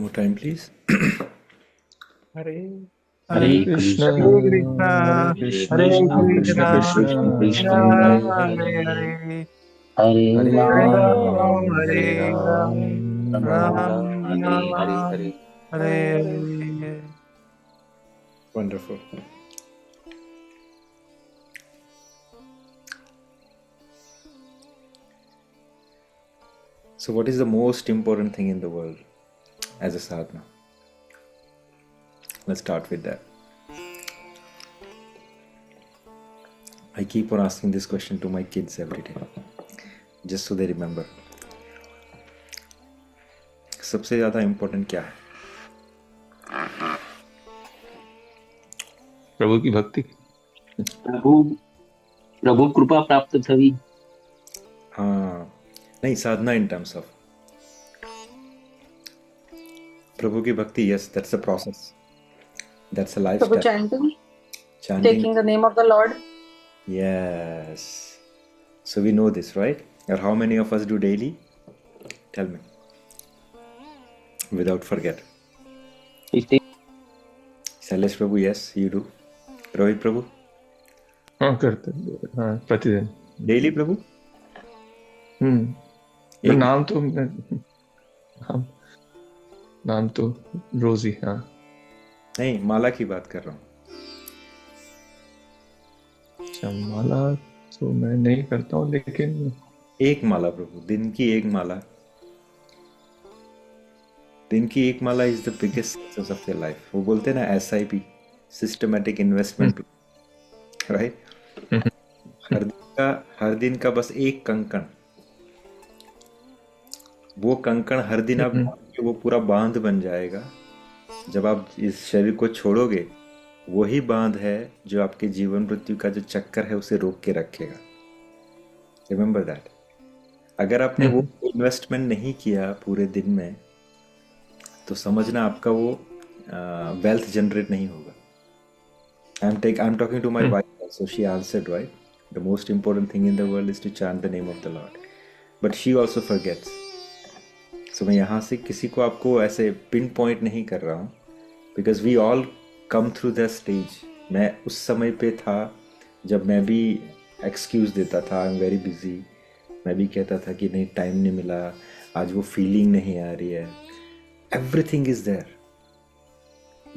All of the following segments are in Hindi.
more time, please. Hare Hare Hare Krishna Krishna Hare Hare Krishna Krishna Krishna Krishna Ram Hare Hare Hare Hare Hare Hare Hare Ram Ram Ram, Hare Hare Hare Ram Ram, Ram Ram Ram Ram Ram, Hare Hare Hare Hare. Hare Hare. Wonderful. So, what is the most important thing in the world as a sadhana? Let's start with that. I keep on asking this question to my kids every day, just so they remember. सबसे ज़्यादा important क्या है? प्रभु की भक्ति। प्रभु प्रभु कृपा प्राप्त थवी। हाँ, नहीं साधना in terms of प्रभु की भक्ति. Yes, that's a process. That's a Prabhu lifestyle. chanting, Chanting. taking the name of the Lord. Yes. So we know this, right? Or how many of us do daily? Tell me. Without forget. Shailesh Prabhu, yes, you do. Rohit Prabhu, हाँ करते हाँ प्रतिदिन। daily Prabhu? मैं एक नाम तो नाम नाम तो रोज ही। हाँ नहीं, माला की बात कर रहा हूँ. अच्छा, माला तो मैं नहीं करता हूँ, लेकिन एक माला प्रभु, दिन की एक माला. दिन की एक माला is the biggest success of your life. वो बोलते हैं ना SIP, सिस्टमेटिक इन्वेस्टमेंट, राइट? हर दिन का बस एक कंकण. वो कंकण हर दिन आप डालोगे, वो पूरा बांध बन जाएगा. जब आप इस शरीर को छोड़ोगे, वही बांध है जो आपके जीवन मृत्यु का जो चक्कर है उसे रोक के रखेगा. Remember that. अगर आपने वो इन्वेस्टमेंट नहीं किया पूरे दिन में, तो समझना आपका वो वेल्थ जनरेट नहीं होगा. I'm talking to my wife also. She answered, right? The most important thing in the world is to chant the name of the Lord. But she also forgets. So मैं यहाँ से किसी को आपको ऐसे पिन पॉइंट नहीं कर रहा हूँ, because we all come through the stage. मैं उस समय पे था जब मैं भी एक्सक्यूज़ देता था, आई एम वेरी बिजी. मैं भी कहता था कि नहीं, टाइम नहीं मिला, आज वो फीलिंग नहीं आ रही है. Everything is there.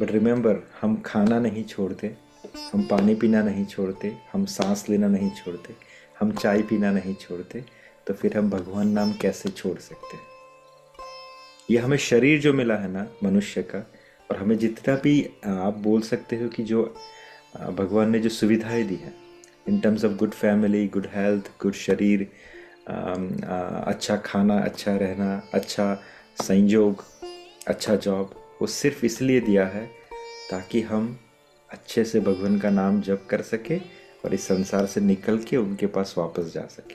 But remember, हम खाना नहीं छोड़ते, हम पानी पीना नहीं छोड़ते, हम सांस लेना नहीं छोड़ते, हम चाय पीना नहीं छोड़ते, तो फिर हम भगवान नाम कैसे छोड़ सकते हैं? ये हमें शरीर जो मिला है ना मनुष्य का, और हमें जितना भी आप बोल सकते हो कि जो भगवान ने जो सुविधाएं दी हैं इन terms of good family, good health, good शरीर, अच्छा खाना, अच्छा रहना, अच्छा संयोग, अच्छा जॉब, वो सिर्फ इसलिए दिया है ताकि हम अच्छे से भगवान का नाम जप कर सके और इस संसार से निकल के उनके पास वापस जा सके.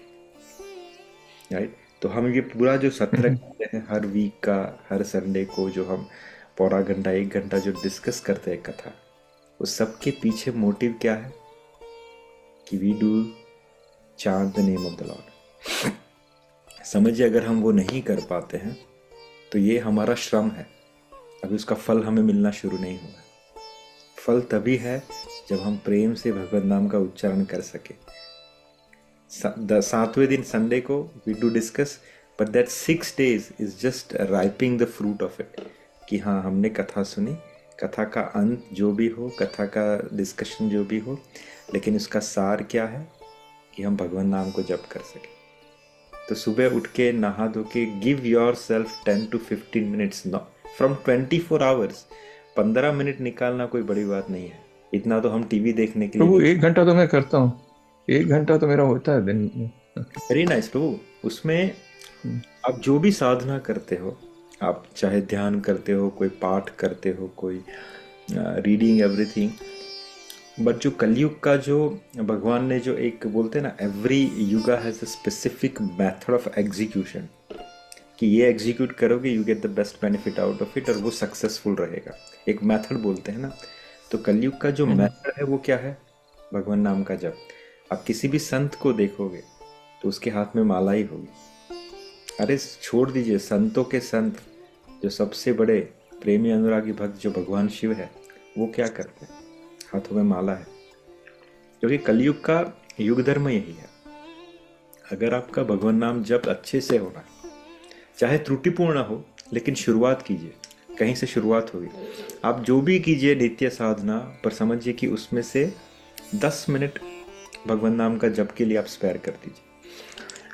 राइट? तो हम ये पूरा जो सत्र करते हैं हर वीक का, हर संडे को जो हम पौना घंटा 1 घंटा जो डिस्कस करते हैं कथा, उस सब के पीछे मोटिव क्या है? कि we do chant the name of the lord. समझिए, अगर हम वो नहीं कर पाते हैं तो ये हमारा श्रम है. अभी उसका फल हमें मिलना शुरू नहीं हुआ. फल तभी है जब हम प्रेम से भगवत नाम का उच्चारण कर सके. 7वें दिन संडे को we do discuss, but that 6 days is just ripening the fruit of it. कि हाँ, हमने कथा सुनी, कथा का अंत जो भी हो, कथा का डिस्कशन जो भी हो, लेकिन उसका सार क्या है? कि हम भगवान नाम को जप कर सके. तो सुबह उठ के नहा धो के give your self 10 to 15 minutes from 24 hours. 15 minute निकालना कोई बड़ी बात नहीं है. इतना तो हम टीवी देखने के लिए. प्रभु 1 घंटा तो मैं करता हूँ, 1 घंटा तो मेरा होता है दिन में। वेरी नाइस प्रभु. उसमें आप जो भी साधना करते हो, आप चाहे ध्यान करते हो, कोई पाठ करते हो, कोई रीडिंग, एवरीथिंग, बट जो कलयुग का जो भगवान ने जो एक बोलते हैं ना, every yuga has a specific method of execution. कि ये एग्जीक्यूट करोगे, you get the best benefit out of it, और वो सक्सेसफुल रहेगा. एक मेथड बोलते हैं ना. तो कलयुग का जो मेथड है वो क्या है? भगवान नाम का जप. आप किसी भी संत को देखोगे तो उसके हाथ में माला ही होगी. अरे छोड़ दीजिए, संतों के संत जो सबसे बड़े प्रेमी अनुरागी भक्त जो भगवान शिव है वो क्या करते हैं? हाथों में माला है, क्योंकि कलयुग का युग धर्म यही है। अगर आपका भगवान नाम जब अच्छे से हो रहा है, चाहे त्रुटिपूर्ण हो, लेकिन शुरुआत कीजिए, कहीं से शुरुआत होगी। आप जो भी कीजिए नित्य साधना, पर समझिए कि उसमें से 10 मिनट भगवान नाम का जप के लिए आप स्पेयर कर दीजिए।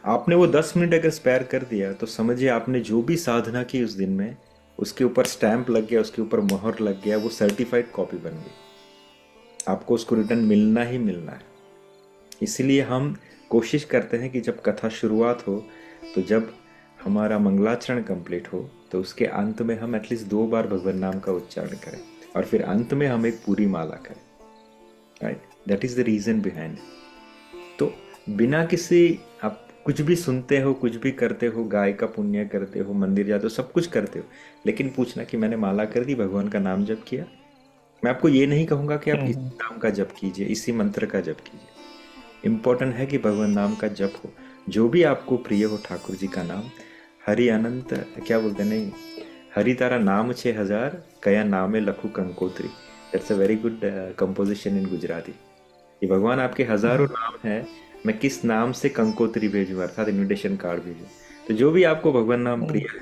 आपने वो 10 मिनट अगर स्पेयर कर दिया तो समझिए आपने जो भी साधना की उस दिन में, उसके ऊपर स्टैंप लग गया, उसके ऊपर मोहर लग गया, वो सर्टिफाइड कॉपी बन गई। आपको उसको रिटर्न मिलना ही मिलना है। इसीलिए हम कोशिश करते हैं कि जब कथा शुरुआत हो, तो जब हमारा मंगलाचरण कंप्लीट हो, तो उसके अंत में हम एटलीस्ट 2 बार भगवान नाम का उच्चारण करें, और फिर अंत में हम एक पूरी माला करें। Right, that is the reason behind. तो बिना किसी, आप कुछ भी सुनते हो, कुछ भी करते हो, गाय का पुण्य करते हो, मंदिर जाते हो, सब कुछ करते हो, लेकिन पूछना कि मैंने माला कर दी, भगवान का नाम जप किया। मैं आपको ये नहीं कहूंगा कि आप इस नाम का जप कीजिए, इसी मंत्र का जप कीजिए। इम्पोर्टेंट है कि भगवान नाम का जप हो, जो भी आपको प्रिय हो, ठाकुर जी का नाम। हरि अनंत, क्या बोलते हैं, नहीं, हरि तारा नाम 6000 कया नामे लखू कंकोत्री। That's a very good composition in Gujarati. कि भगवान आपके हजारों नाम हैं, मैं किस नाम से कंकोत्री भेजूं, अर्थात इनविटेशन कार्ड भेजूं। तो जो भी आपको भगवान नाम प्रिय है,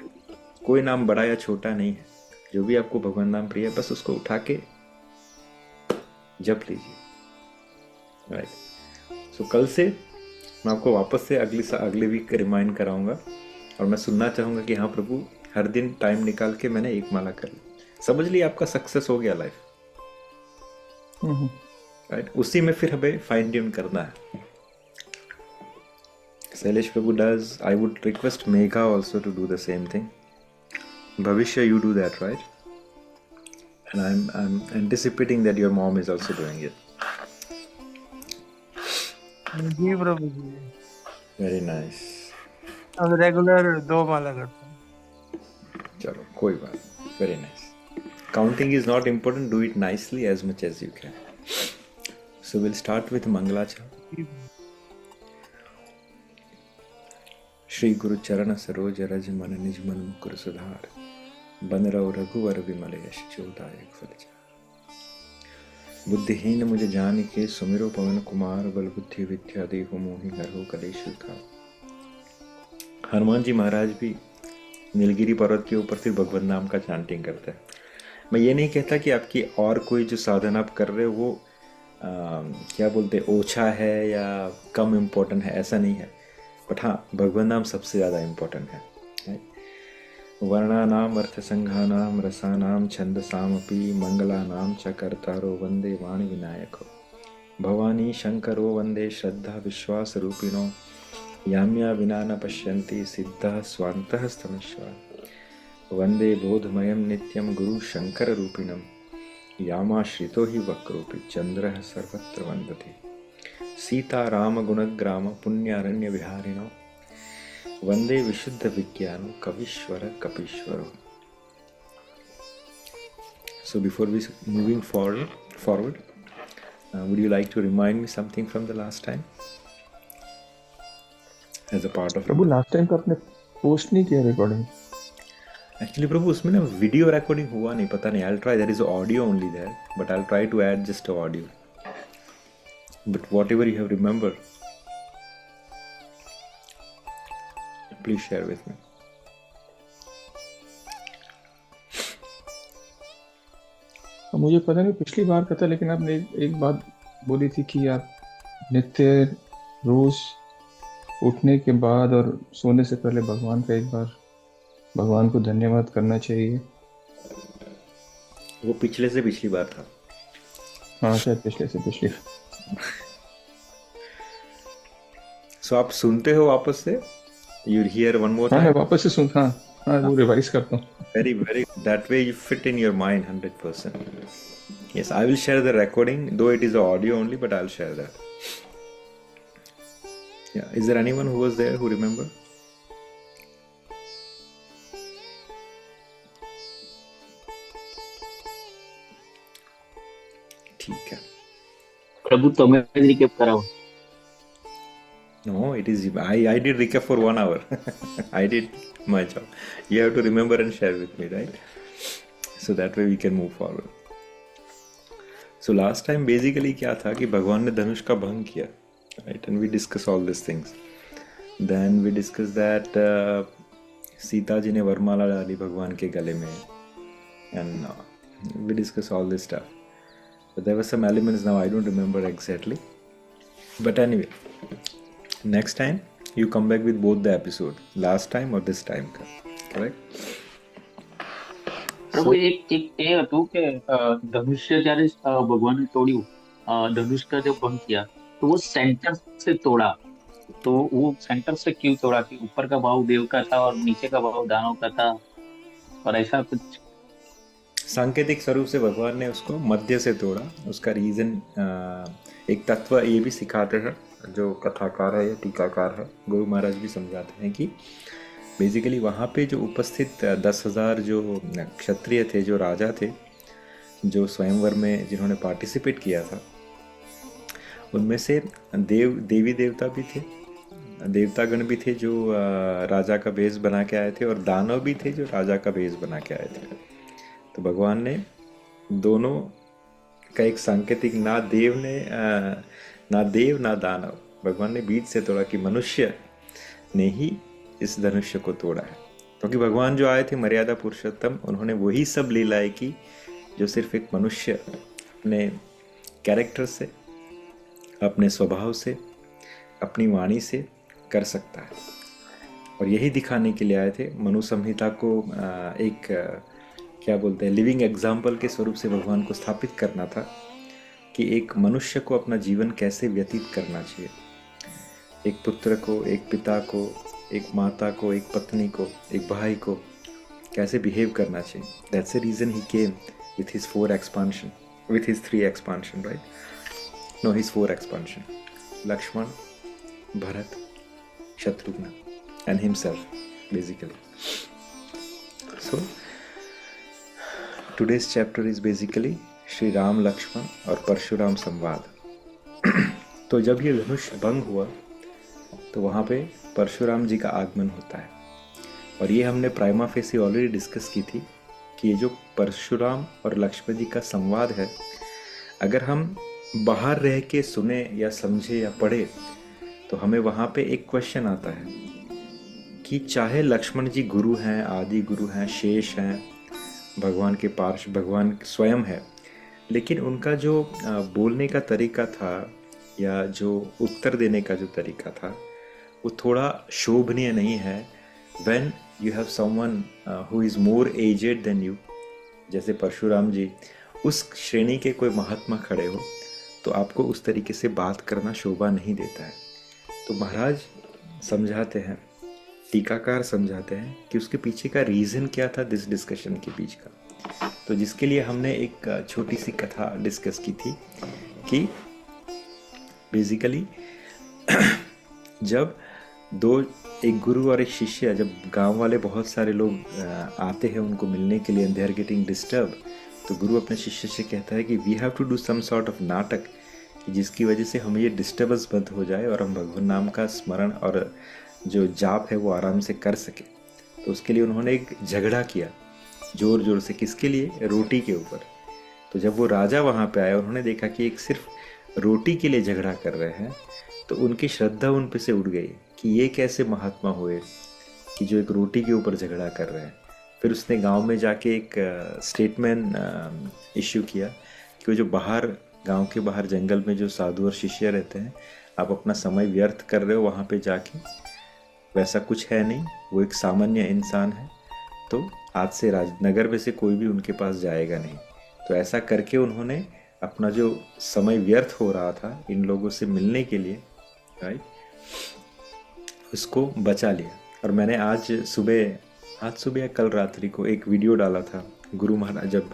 कोई नाम बड़ा या छोटा नहीं है, जो भी आपको भगवान नाम प्रिय है, बस उसको उठा के जप लीजिए। राइट। सो कल से मैं आपको वापस से अगले वीक रिमाइंड कराऊंगा, और मैं सुनना चाहूंगा कि हाँ प्रभु, हर दिन टाइम निकाल के मैंने एक माला कर ली, समझ लिया, आपका सक्सेस हो गया लाइफ। राइट, उसी में फिर हमें फाइन ट्यून करना है। Shailesh Prabhu does, I would request Megha also to do the same thing. भविष्य, you do that, right? And I'm anticipating that your mom is also doing it. जी प्रभु जी, Very nice. अब रेगुलर 2 माला करता हूँ। चलो कोई बात, very nice. Counting is not important. Do it nicely as much as you can. So we'll start with Mangalacham. Shri गुरु चरण सरोज रज मन निज मन मुकुर सुधार, बन रहो रघुवर विमल यश जोदायक फलचार। बुद्धिहीन मुझे जान के सुमिरो पवन कुमार, बल बुद्धि विद्या देहु मोहि हरहु कलेश विकार। हनुमान जी महाराज भी नीलगिरी पर्वत के ऊपर सिर्फ भगवत नाम का चांटिंग करते हैं। मैं ये नहीं कहता कि आपकी और कोई जो साधन आप कर रहे हो वो क्या बोलते हैं, ओछा है या कम इम्पोर्टेंट है, ऐसा नहीं है। बट हाँ, भगवान नाम सबसे ज़्यादा इम्पोर्टेंट है। वर्णानाम अर्थसंघानाम रसानाम छंदसामपि मंगलानाम च कर्तारो वंदे वाणी विनायको, भवानी शंकरो वंदे श्रद्धा विश्वास रूपिणो, याम्या विना न पश्यन्ति सिद्धः स्वान्तः स्तमेश्वर, वंदे बोधमयं नित्यं गुरु शंकर रूपिणं, यामाश्रितो हि वक्रोऽपि चन्द्रः सर्वत्र वन्दते, सीता राम गुणग्राम पुण्यारण्य विहारिणो, वंदे विशुद्ध विज्ञान कवीश्वर कपीश्वरो। So before we moving forward, would you like to remind me something from the last time as a part of Prabhu last time का आपने पोस्ट नहीं किया रिकॉर्डिंग? एक्चुअली प्रभु उसमें ना वीडियो रिकॉर्डिंग हुआ नहीं, पता नहीं। I will try, there is audio only there, but I will try to add just audio, but whatever you have remember please share with me. मुझे पता नहीं पिछली बार का था, लेकिन आपने एक बात बोली थी कि आप नित्य रोज उठने के बाद और सोने से पहले भगवान का एक बार भगवान को धन्यवाद करना चाहिए। वो पिछले से पिछली बार था। हाँ, शायद पिछले से पिछली। सो आप सुनते हो वापस से? यू हियर वन मोर हाँ, मैं टाइम? वापस से सुन, हाँ वो रिवाइज करता हूँ। Very, very. That way you fit in your mind 100%. Yes, I will share the recording, though it is audio only, but I'll share that. Yeah. Is there anyone who was there who remember? ठीक है. प्रभु तुम्हें रिकेप कराओ। No, it is. I did recap for 1 hour. I did my job. You have to remember and share with me, right? so that way we can move forward. So last time basically क्या था कि भगवान ने धनुष का भंग किया, right? And we discuss all these things. Then we discuss that Sita ji ने वरमाला डाली भगवान के गले में, and we discuss all this stuff. But there were some elements, now I don't remember exactly. But anyway, next time you come back with both the episode, last time or this time का, correct? પ્રભુ એક એક એ હતું કે ધનુષ્ય જ્યારે ભગવાને તોડ્યું, धनुष का जब भंग किया तो वो सेंटर से तोड़ा, तो वो सेंटर से क्यों तोड़ा कि ऊपर का भाव देव का था और नीचे का भाव दानव का था, और ऐसा कुछ? सांकेतिक स्वरूप से भगवान ने उसको मध्य से तोड़ा। उसका रीजन एक तत्व ये भी सिखाते हैं जो कथाकार है या टीकाकार है, गुरु महाराज भी समझाते हैं कि बेसिकली वहाँ पे जो उपस्थित 10,000 जो क्षत्रिय थे, जो राजा थे, जो स्वयंवर में जिन्होंने पार्टिसिपेट किया था, उनमें से देवी देवता भी थे, देवतागण भी थे जो राजा का भेष बना के आए थे, और दानव भी थे जो राजा का भेष बना के आए थे। तो भगवान ने दोनों का एक सांकेतिक, ना देव ना दानव, भगवान ने बीच से तोड़ा कि मनुष्य ने ही इस धनुष्य को तोड़ा है। क्योंकि भगवान जो आए थे मर्यादा पुरुषोत्तम, उन्होंने वही सब लीलाएं की जो सिर्फ एक मनुष्य अपने कैरेक्टर से, अपने स्वभाव से, अपनी वाणी से कर सकता है। और यही दिखाने के लिए आए थे। मनु संहिता को एक क्या बोलते हैं, लिविंग एग्जाम्पल के स्वरूप से भगवान को स्थापित करना था कि एक मनुष्य को अपना जीवन कैसे व्यतीत करना चाहिए, एक पुत्र को, एक पिता को, एक माता को, एक पत्नी को, एक भाई को कैसे बिहेव करना चाहिए। That's the reason he came with his 4 expansion, with his 3 expansion, right? No, his 4 expansion. Lakshman, Bharat, Shatrughna, and himself, basically. So, today's chapter is basically Shri Ram Lakshman और परशुराम संवाद। तो जब ये धनुष भंग हुआ तो वहाँ पे परशुराम जी का आगमन होता है, और ये हमने प्राइमा फेसी ऑलरेडी डिस्कस की थी कि ये जो परशुराम और लक्ष्मण जी का संवाद है, अगर हम बाहर रह के सुने या समझे या पढ़े तो हमें वहाँ पे एक क्वेश्चन आता है कि चाहे लक्ष्मण जी गुरु हैं, आदि गुरु हैं, शेष हैं, भगवान के पार्श्व भगवान स्वयं है, लेकिन उनका जो बोलने का तरीका था या जो उत्तर देने का जो तरीका था वो थोड़ा शोभनीय नहीं है। When you have someone who is more aged than you, जैसे परशुराम जी, उस श्रेणी के कोई महात्मा खड़े हो तो आपको उस तरीके से बात करना शोभा नहीं देता है। तो महाराज समझाते हैं, टीकाकार समझाते हैं कि उसके पीछे का रीज़न क्या था दिस डिस्कशन के बीच का। तो जिसके लिए हमने एक छोटी सी कथा डिस्कस की थी कि बेसिकली जब एक गुरु और एक शिष्य, जब गांव वाले बहुत सारे लोग आते हैं उनको मिलने के लिए, दे आर गेटिंग डिस्टर्ब, तो गुरु अपने शिष्य से कहता है कि we have to do some sort of नाटक, जिसकी वजह से हमें ये डिस्टर्बेंस बंद हो जाए और हम भगवान नाम का स्मरण और जो जाप है वो आराम से कर सके। तो उसके लिए उन्होंने एक झगड़ा किया जोर जोर से, किसके लिए? रोटी के ऊपर। तो जब वो राजा वहाँ पे आया, उन्होंने देखा कि एक सिर्फ रोटी के लिए झगड़ा कर रहे हैं, तो उनकी श्रद्धा उन पे से उड़ गई कि ये कैसे महात्मा हुए कि जो एक रोटी के ऊपर झगड़ा कर रहे हैं। फिर उसने गांव में जाके एक स्टेटमेंट इश्यू किया कि वो जो बाहर, गांव के बाहर जंगल में जो साधु और शिष्य रहते हैं, आप अपना समय व्यर्थ कर रहे हो वहाँ पे जाके, वैसा कुछ है नहीं, वो एक सामान्य इंसान है, तो आज से राजनगर में से कोई भी उनके पास जाएगा नहीं। तो ऐसा करके उन्होंने अपना जो समय व्यर्थ हो रहा था इन लोगों से मिलने के लिए, राइट, उसको बचा लिया। और मैंने आज सुबह या कल रात्रि को एक वीडियो डाला था। गुरु महाराज जब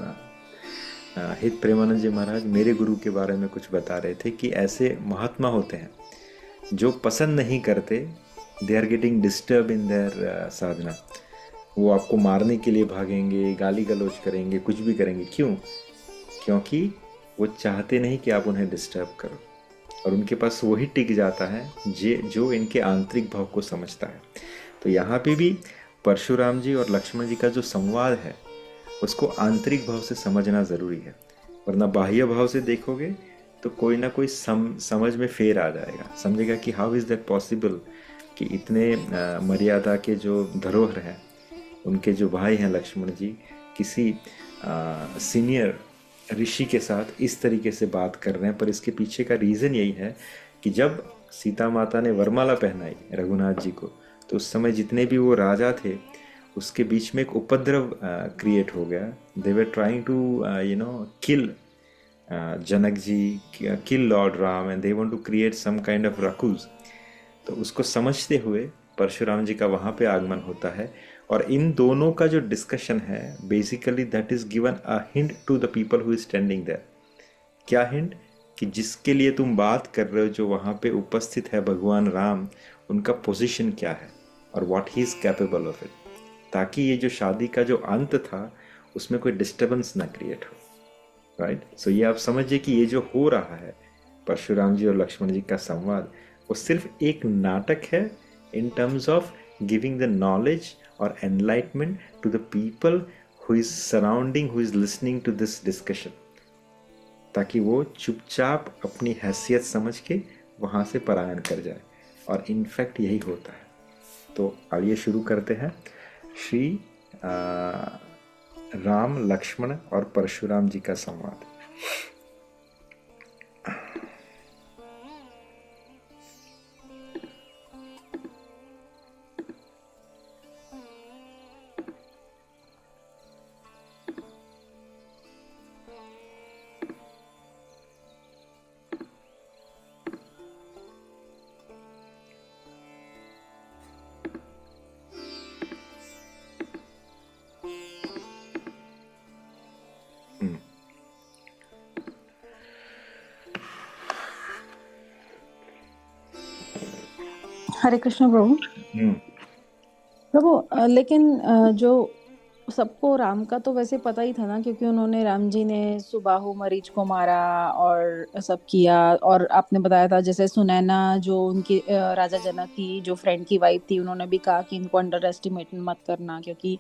हित प्रेमानंद जी महाराज मेरे गुरु के बारे में कुछ बता रहे थे कि ऐसे महात्मा होते हैं जो पसंद नहीं करते, they are getting disturb in their sadhana, वो आपको मारने के लिए भागेंगे, गाली गलौज करेंगे, कुछ भी करेंगे। क्यों? क्योंकि वो चाहते नहीं कि आप उन्हें डिस्टर्ब करो, और उनके पास वही टिक जाता है जो इनके आंतरिक भाव को समझता है। तो यहाँ पे भी परशुराम जी और लक्ष्मण जी का जो संवाद है उसको आंतरिक भाव से समझना ज़रूरी है, वरना बाह्य भाव से देखोगे तो कोई ना कोई समझ में फेर आ जाएगा, समझेगा कि हाउ इज़ दैट पॉसिबल कि इतने मर्यादा के जो धरोहर हैं, उनके जो भाई हैं लक्ष्मण जी, किसी सीनियर ऋषि के साथ इस तरीके से बात कर रहे हैं। पर इसके पीछे का रीज़न यही है कि जब सीता माता ने वरमाला पहनाई रघुनाथ जी को, तो उस समय जितने भी वो राजा थे उसके बीच में एक उपद्रव क्रिएट हो गया। They were trying to kill Janak ji, kill lord Ram, and they want to create some kind of ruckus. तो उसको समझते हुए परशुराम जी का वहाँ पे आगमन होता है, और इन दोनों का जो डिस्कशन है basically that is given a hint to the people who is standing there. क्या हिंट? कि जिसके लिए तुम बात कर रहे हो, जो वहाँ पे उपस्थित है भगवान राम, उनका पोजीशन क्या है और what he is capable of it, ताकि ये जो शादी का जो अंत था उसमें कोई डिस्टर्बेंस ना क्रिएट हो। राइट, सो ये आप समझिए कि ये जो हो रहा है परशुराम जी और लक्ष्मण जी का संवाद, वो सिर्फ एक नाटक है in terms of giving the knowledge और enlightenment to the people who is surrounding, who is listening to this discussion, ताकि वो चुपचाप अपनी हैसियत समझ के वहाँ से पलायन कर जाए। और इनफैक्ट यही होता है। तो आइए शुरू करते हैं। श्री राम, लक्ष्मण और परशुराम जी का संवाद। हरे कृष्ण प्रभु। प्रभु लेकिन जो सबको राम का तो वैसे पता ही था ना, क्योंकि उन्होंने, राम जी ने सुबाहु मरीच को मारा और सब किया। और आपने बताया था जैसे सुनैना जो उनकी राजा जनक की जो फ्रेंड की वाइफ थी, उन्होंने भी कहा कि इनको अंडर एस्टिमेट मत करना क्योंकि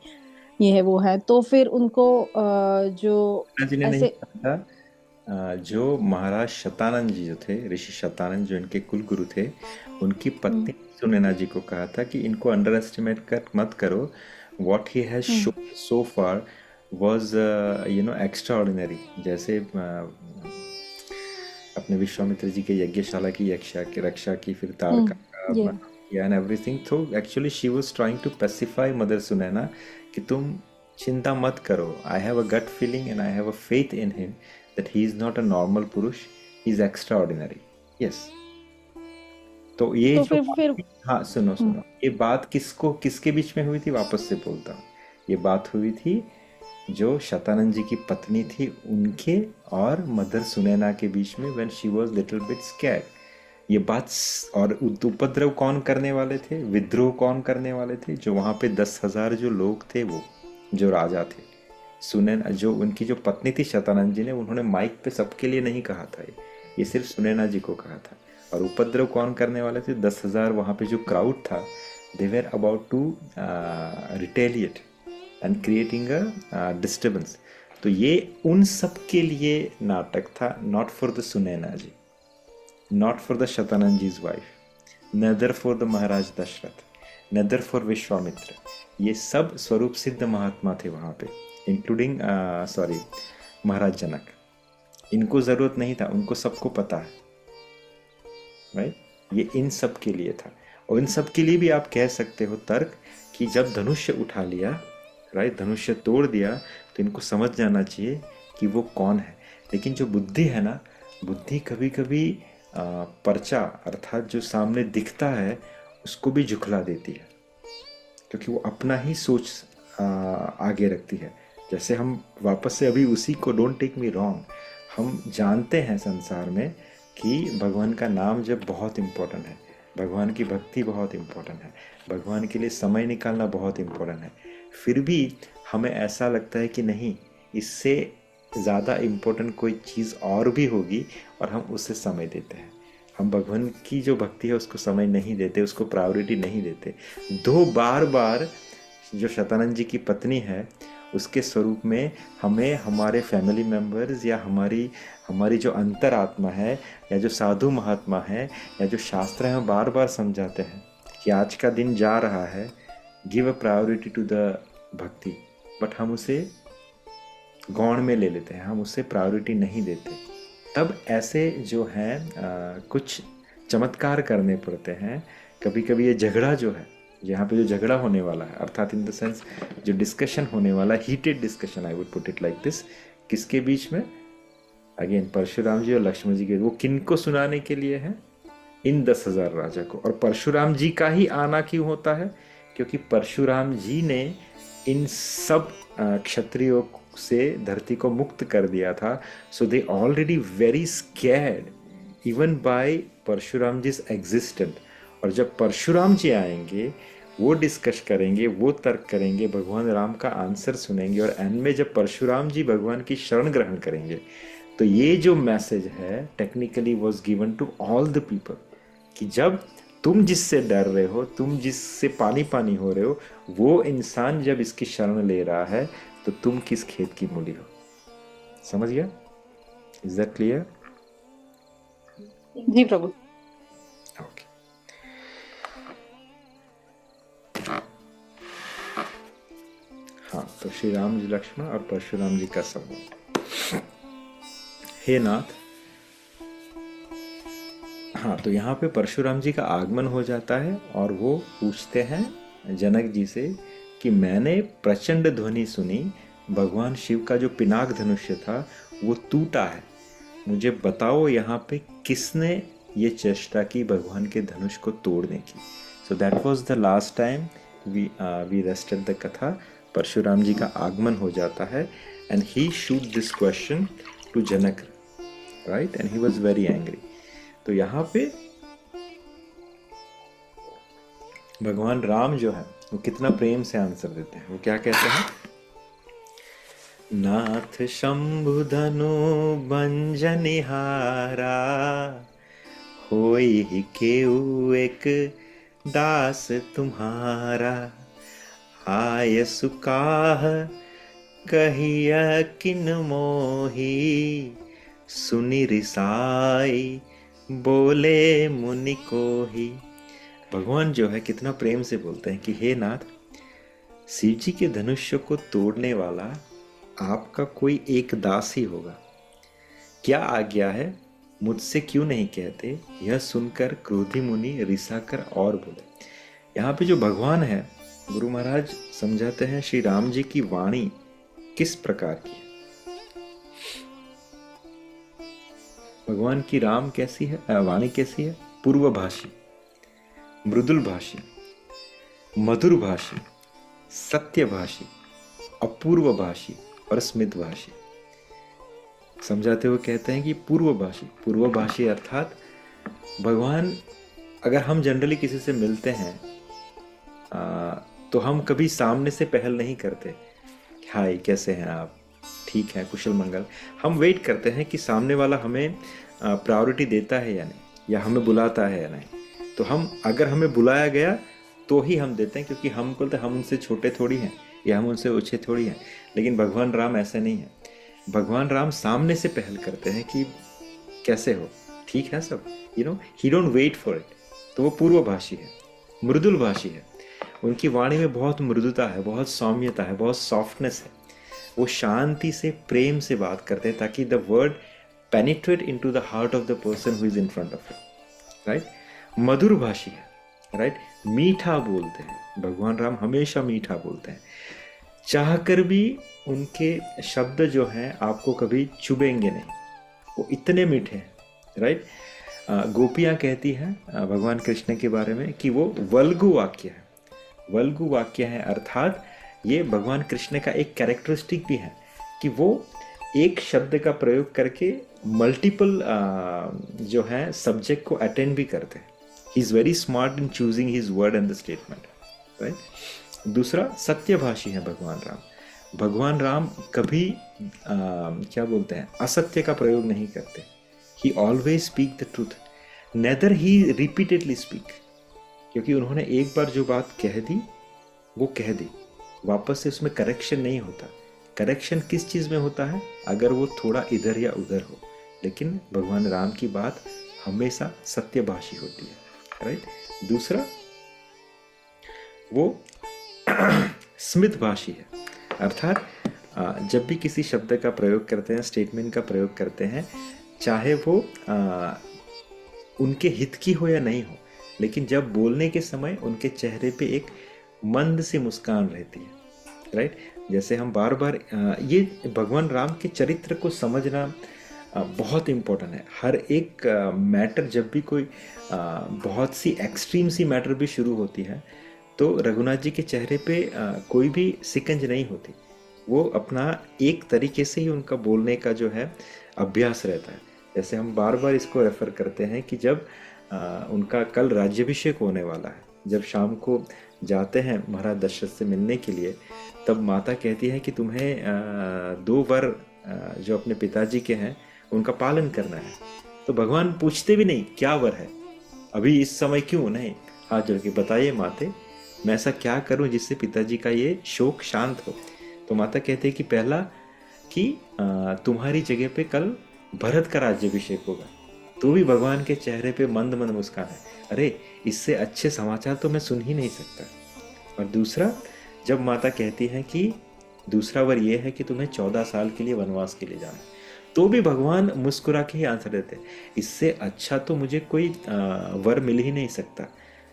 ये है वो है। तो फिर उनको जो जी ने नहीं ऐसे कहा था, जो महाराज शतानंद जी जो थे, ऋषि शतानंद जो इनके कुल गुरु थे, उनकी पत्नी सुनैना जी को कहा था कि इनको अंडर एस्टिमेट कर मत करो। What he has shown so far was extra ordinary. जैसे अपने विश्वामित्र जी के यज्ञशाला की रक्षा की, फिर तारका ये का एंड एवरीथिंग। तो actually she was trying to pacify mother Sunaina कि तुम चिंता मत करो, I have a gut feeling and I have a faith in him that he is not a normal पुरुष, he is extraordinary. Yes. तो ये तो जो फिर हाँ सुनो सुनो, ये बात किसके बीच में हुई थी, वापस से बोलता हूँ। ये बात हुई थी जो शतानंद जी की पत्नी थी उनके और मदर सुनैना के बीच में, when she was little bit scared. ये बात, और उपद्रव कौन करने वाले थे, विद्रोह कौन करने वाले थे? जो वहाँ पे 10,000 जो लोग थे, वो जो राजा थे, सुनैना जो उनकी जो पत्नी थी शतानंद जी ने, उन्होंने माइक पे सबके लिए नहीं कहा था, ये सिर्फ सुनैना जी को कहा था। और उपद्रव कौन करने वाले थे? 10,000 वहाँ पे जो क्राउड था, they were about to retaliate and creating a disturbance. तो ये उन सब के लिए नाटक था, not for the Sunaina ji, not for the Shatanand जी's wife, neither for the Maharaj Dasharath, neither for Vishwamitra. ये सब स्वरूप सिद्ध महात्मा थे वहाँ पे, इंक्लूडिंग महाराज जनक। इनको ज़रूरत नहीं था, उनको सबको पता है, राइट? ये इन सब के लिए था। और इन सब के लिए भी आप कह सकते हो तर्क कि जब धनुष्य उठा लिया, राइट, धनुष्य तोड़ दिया, तो इनको समझ जाना चाहिए कि वो कौन है। लेकिन जो बुद्धि है ना, बुद्धि कभी कभी पर्चा अर्थात जो सामने दिखता है उसको भी झुकला देती है, क्योंकि वो अपना ही सोच आगे रखती है। जैसे हम वापस से अभी उसी को, डोंट टेक मी रॉन्ग, हम जानते हैं संसार में कि भगवान का नाम जब बहुत इम्पोर्टेंट है, भगवान की भक्ति बहुत इम्पोर्टेंट है, भगवान के लिए समय निकालना बहुत इम्पोर्टेंट है, फिर भी हमें ऐसा लगता है कि नहीं, इससे ज़्यादा इम्पोर्टेंट कोई चीज़ और भी होगी, और हम उससे समय देते हैं। हम भगवान की जो भक्ति है उसको समय नहीं देते, उसको प्रायोरिटी नहीं देते। दो बार जो शतानंद जी की पत्नी है, उसके स्वरूप में हमें हमारे फैमिली मेम्बर्स या हमारी हमारी जो अंतरात्मा है या जो साधु महात्मा है या जो शास्त्र हैं बार बार समझाते हैं कि आज का दिन जा रहा है, give a priority to the bhakti, but हम उसे गौण में ले लेते हैं, हम उससे प्रायोरिटी नहीं देते। तब ऐसे जो हैं कुछ चमत्कार करने पड़ते हैं। कभी कभी ये झगड़ा जो है, यहाँ पे जो झगड़ा होने वाला है, अर्थात इन द सेंस जो डिस्कशन होने वाला है, heated discussion, I would put it like this, किसके बीच में? अगेन परशुराम जी और लक्ष्मण जी के। वो किन को सुनाने के लिए है? इन 10,000 राजा को। और परशुराम जी का ही आना क्यों होता है? क्योंकि परशुराम जी ने इन सब क्षत्रियों से धरती को मुक्त कर दिया था। So they already very scared even by Parashuram ji existent. और जब परशुराम जी आएंगे, वो डिस्कस करेंगे, वो तर्क करेंगे, भगवान राम का आंसर सुनेंगे, और एंड में जब परशुराम जी भगवान की शरण ग्रहण करेंगे, तो ये जो मैसेज है technically was given to all the people कि जब तुम जिससे डर रहे हो, तुम जिससे पानी पानी हो रहे हो, वो इंसान जब इसकी शरण ले रहा है, तो तुम किस खेत की मूली हो। समझ गया? Is that clear? जी प्रभु। ओके। हाँ, तो श्री राम जी लक्ष्मण और परशुराम जी का संबंध। हे नाथ, हाँ, तो यहाँ पे परशुराम जी का आगमन हो जाता है और वो पूछते हैं जनक जी से कि मैंने प्रचंड ध्वनि सुनी, भगवान शिव का जो पिनाक धनुष्य था वो टूटा है, मुझे बताओ यहाँ पे किसने ये चेष्टा की भगवान के धनुष को तोड़ने की। So that was the last time we rested the katha. Parshuram ji का आगमन हो जाता है and he shoot this question to Janak, right, and he was very angry. तो यहाँ पे भगवान राम जो है वो कितना प्रेम से आंसर देते हैं। वो क्या कहते हैं? नाथ शंभु धनु बंजनिहारा, होई ही केऊ एक दास तुम्हारा, आय सुकाह कहिया किन मोही, सुनि रिसाई बोले मुनि को ही। भगवान जो है कितना प्रेम से बोलते हैं कि हे नाथ, शिव जी के धनुष्य को तोड़ने वाला आपका कोई एक दास ही होगा, क्या आज्ञा है, मुझसे क्यों नहीं कहते? यह सुनकर क्रोधी मुनि रिसाकर और बोले। यहाँ पे जो भगवान है, गुरु महाराज समझाते हैं श्री राम जी की वाणी किस प्रकार की है। भगवान की राम कैसी है, वाणी कैसी है? पूर्वभाषी, मृदुलभाषी, मधुरभाषी, सत्यभाषी, अपूर्वभाषी और स्मितभाषी। समझाते हुए कहते हैं कि पूर्वभाषी, पूर्वभाषी अर्थात भगवान, अगर हम जनरली किसी से मिलते हैं तो हम कभी सामने से पहल नहीं करते, हाय कैसे हैं आप, ठीक है, कुशल मंगल। हम वेट करते हैं कि सामने वाला हमें प्रायोरिटी देता है या नहीं, या हमें बुलाता है या नहीं। तो हम, अगर हमें बुलाया गया तो ही हम देते हैं, क्योंकि हम बोलते हैं हम उनसे छोटे थोड़ी हैं या हम उनसे ऊंचे थोड़ी हैं। लेकिन भगवान राम ऐसे नहीं है। भगवान राम सामने से पहल करते हैं कि कैसे हो, ठीक है सब, he don't wait for it. तो वो पूर्वभाषी है, मृदुलभाषी है, उनकी वाणी में बहुत मृदुता है, बहुत सौम्यता है, बहुत सॉफ्टनेस है। वो शांति से, प्रेम से बात करते हैं ताकि the word penetrate into the heart of the person who is in front of him, right. मधुरभाषी है, राइट, मीठा बोलते हैं। भगवान राम हमेशा मीठा बोलते हैं, चाहकर भी उनके शब्द जो हैं आपको कभी चुभेंगे नहीं, वो इतने मीठे हैं, राइट। गोपियाँ कहती हैं भगवान कृष्ण के बारे में कि वो वल्गु वाक्य है। वल्गु वाक्य है अर्थात ये भगवान कृष्ण का एक कैरेक्टरिस्टिक भी है कि वो एक शब्द का प्रयोग करके मल्टीपल जो है सब्जेक्ट को अटेंड भी करते हैं। ही is very smart in choosing his word and the statement, right. दूसरा, सत्यभाषी है भगवान राम। भगवान राम कभी क्या बोलते हैं, असत्य का प्रयोग नहीं करते। He always speak the truth, neither he repeatedly speak, क्योंकि उन्होंने एक बार जो बात कह दी वो कह दी, वापस से उसमें करेक्शन नहीं होता। करेक्शन किस चीज़ में होता है? अगर वो थोड़ा इधर या उधर हो, लेकिन भगवान राम की बात हमेशा सत्यभाषी होती है, राइट। दूसरा, वो स्मितभाषी है, अर्थात जब भी किसी शब्द का प्रयोग करते हैं, स्टेटमेंट का प्रयोग करते हैं, चाहे वो उनके हित की हो या नहीं हो, लेकिन जब बोलने के समय उनके चेहरे पे एक मंद सी मुस्कान रहती है, राइट। जैसे हम बार बार ये भगवान राम के चरित्र को समझना बहुत इम्पोर्टेंट है। हर एक मैटर, जब भी कोई बहुत सी एक्सट्रीम सी मैटर भी शुरू होती है, तो रघुनाथ जी के चेहरे पे कोई भी सिकंज नहीं होती। वो अपना एक तरीके से ही उनका बोलने का जो है अभ्यास रहता है। जैसे हम बार बार इसको रेफर करते हैं कि जब उनका कल राज्याभिषेक होने वाला है, जब शाम को जाते हैं महाराज दशरथ से मिलने के लिए, तब माता कहती है कि तुम्हें 2 वर जो अपने पिताजी के हैं उनका पालन करना है। तो भगवान पूछते भी नहीं क्या वर है, अभी इस समय क्यों नहीं, हाथ जोड़ के बताइए माते, मैं ऐसा क्या करूं जिससे पिताजी का ये शोक शांत हो। तो माता कहते हैं कि पहला कि तुम्हारी जगह पे कल भरत का राज्याभिषेक होगा। तो भी भगवान के चेहरे पे मंद मंद मुस्कान है, अरे इससे अच्छे समाचार तो मैं सुन ही नहीं सकता। और दूसरा, जब माता कहती है कि दूसरा वर ये है कि तुम्हें 14 साल के लिए वनवास के लिए जाना है, तो भी भगवान मुस्कुरा के ही आंसर देते हैं, इससे अच्छा तो मुझे कोई वर मिल ही नहीं सकता,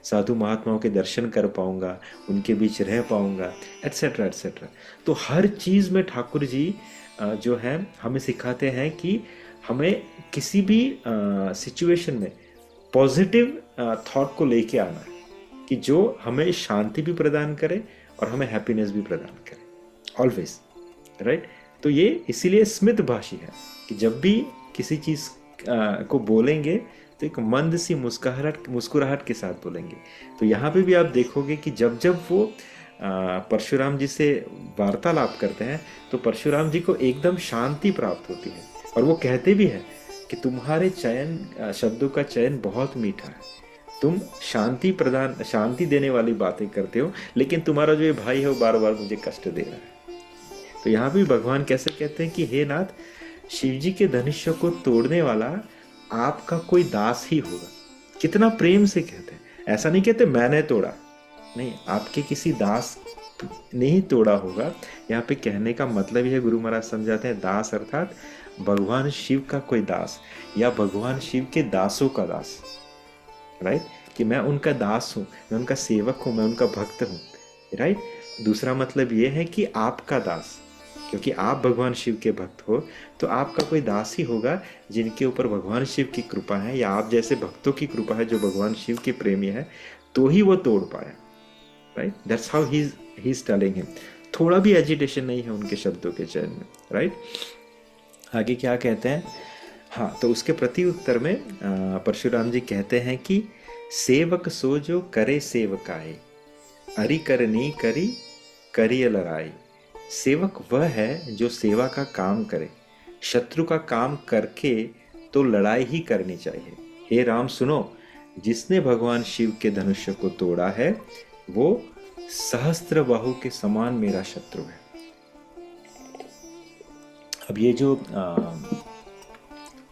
साधु महात्माओं के दर्शन कर पाऊंगा, उनके बीच रह पाऊंगा, एट्सेट्रा एट्सेट्रा। तो हर चीज़ में ठाकुर जी जो है हमें सिखाते हैं कि हमें किसी भी सिचुएशन में पॉजिटिव थॉट को लेके आना है, कि जो हमें शांति भी प्रदान करे और हमें हैप्पीनेस भी प्रदान करे, ऑलवेज, राइट। तो ये इसीलिए स्मित भाषी है कि जब भी किसी चीज़ को बोलेंगे तो एक मंद सी मुस्कुराहट के साथ बोलेंगे। तो यहाँ पे भी आप देखोगे कि जब जब वो परशुराम जी से वार्तालाप करते हैं, तो परशुराम जी को एकदम शांति प्राप्त होती है, और वो कहते भी हैं कि तुम्हारे चयन शब्दों का चयन बहुत मीठा है, तुम शांति देने वाली बातें करते हो, लेकिन तुम्हारा जो ये भाई है वो बार बार मुझे कष्ट दे रहा है। तो यहाँ भी भगवान कैसे कहते हैं कि हे नाथ, शिव जी के धनुष्य को तोड़ने वाला आपका कोई दास ही होगा। कितना प्रेम से कहते हैं, ऐसा नहीं कहते मैंने तोड़ा, नहीं, आपके किसी दास ने ही तोड़ा होगा। यहाँ पे कहने का मतलब यह गुरु महाराज समझाते हैं, दास अर्थात भगवान शिव का कोई दास, या भगवान शिव के दासों का दास, राइट, कि मैं उनका दास हूँ, मैं उनका सेवक हूँ, मैं उनका भक्त हूँ, राइट। दूसरा मतलब ये है कि आपका दास, क्योंकि आप भगवान शिव के भक्त हो, तो आपका कोई दास ही होगा जिनके ऊपर भगवान शिव की कृपा है, या आप जैसे भक्तों की कृपा है जो भगवान शिव के प्रेमी है, तो ही वो तोड़ पाया, right. That's how he is telling him. थोड़ा भी एजिटेशन नहीं है उनके शब्दों के चयन में, राइट। आगे क्या कहते हैं, हाँ, तो उसके प्रति उत्तर में परशुराम जी कहते हैं कि सेवक सो जो करे सेवकाई, अरि करनी करी करिय लड़ाई। सेवक वह है जो सेवा का काम करे, शत्रु का काम करके तो लड़ाई ही करनी चाहिए। हे राम सुनो, जिसने भगवान शिव के धनुष्य को तोड़ा है वो सहस्त्र बाहु के समान मेरा शत्रु है। अब ये जो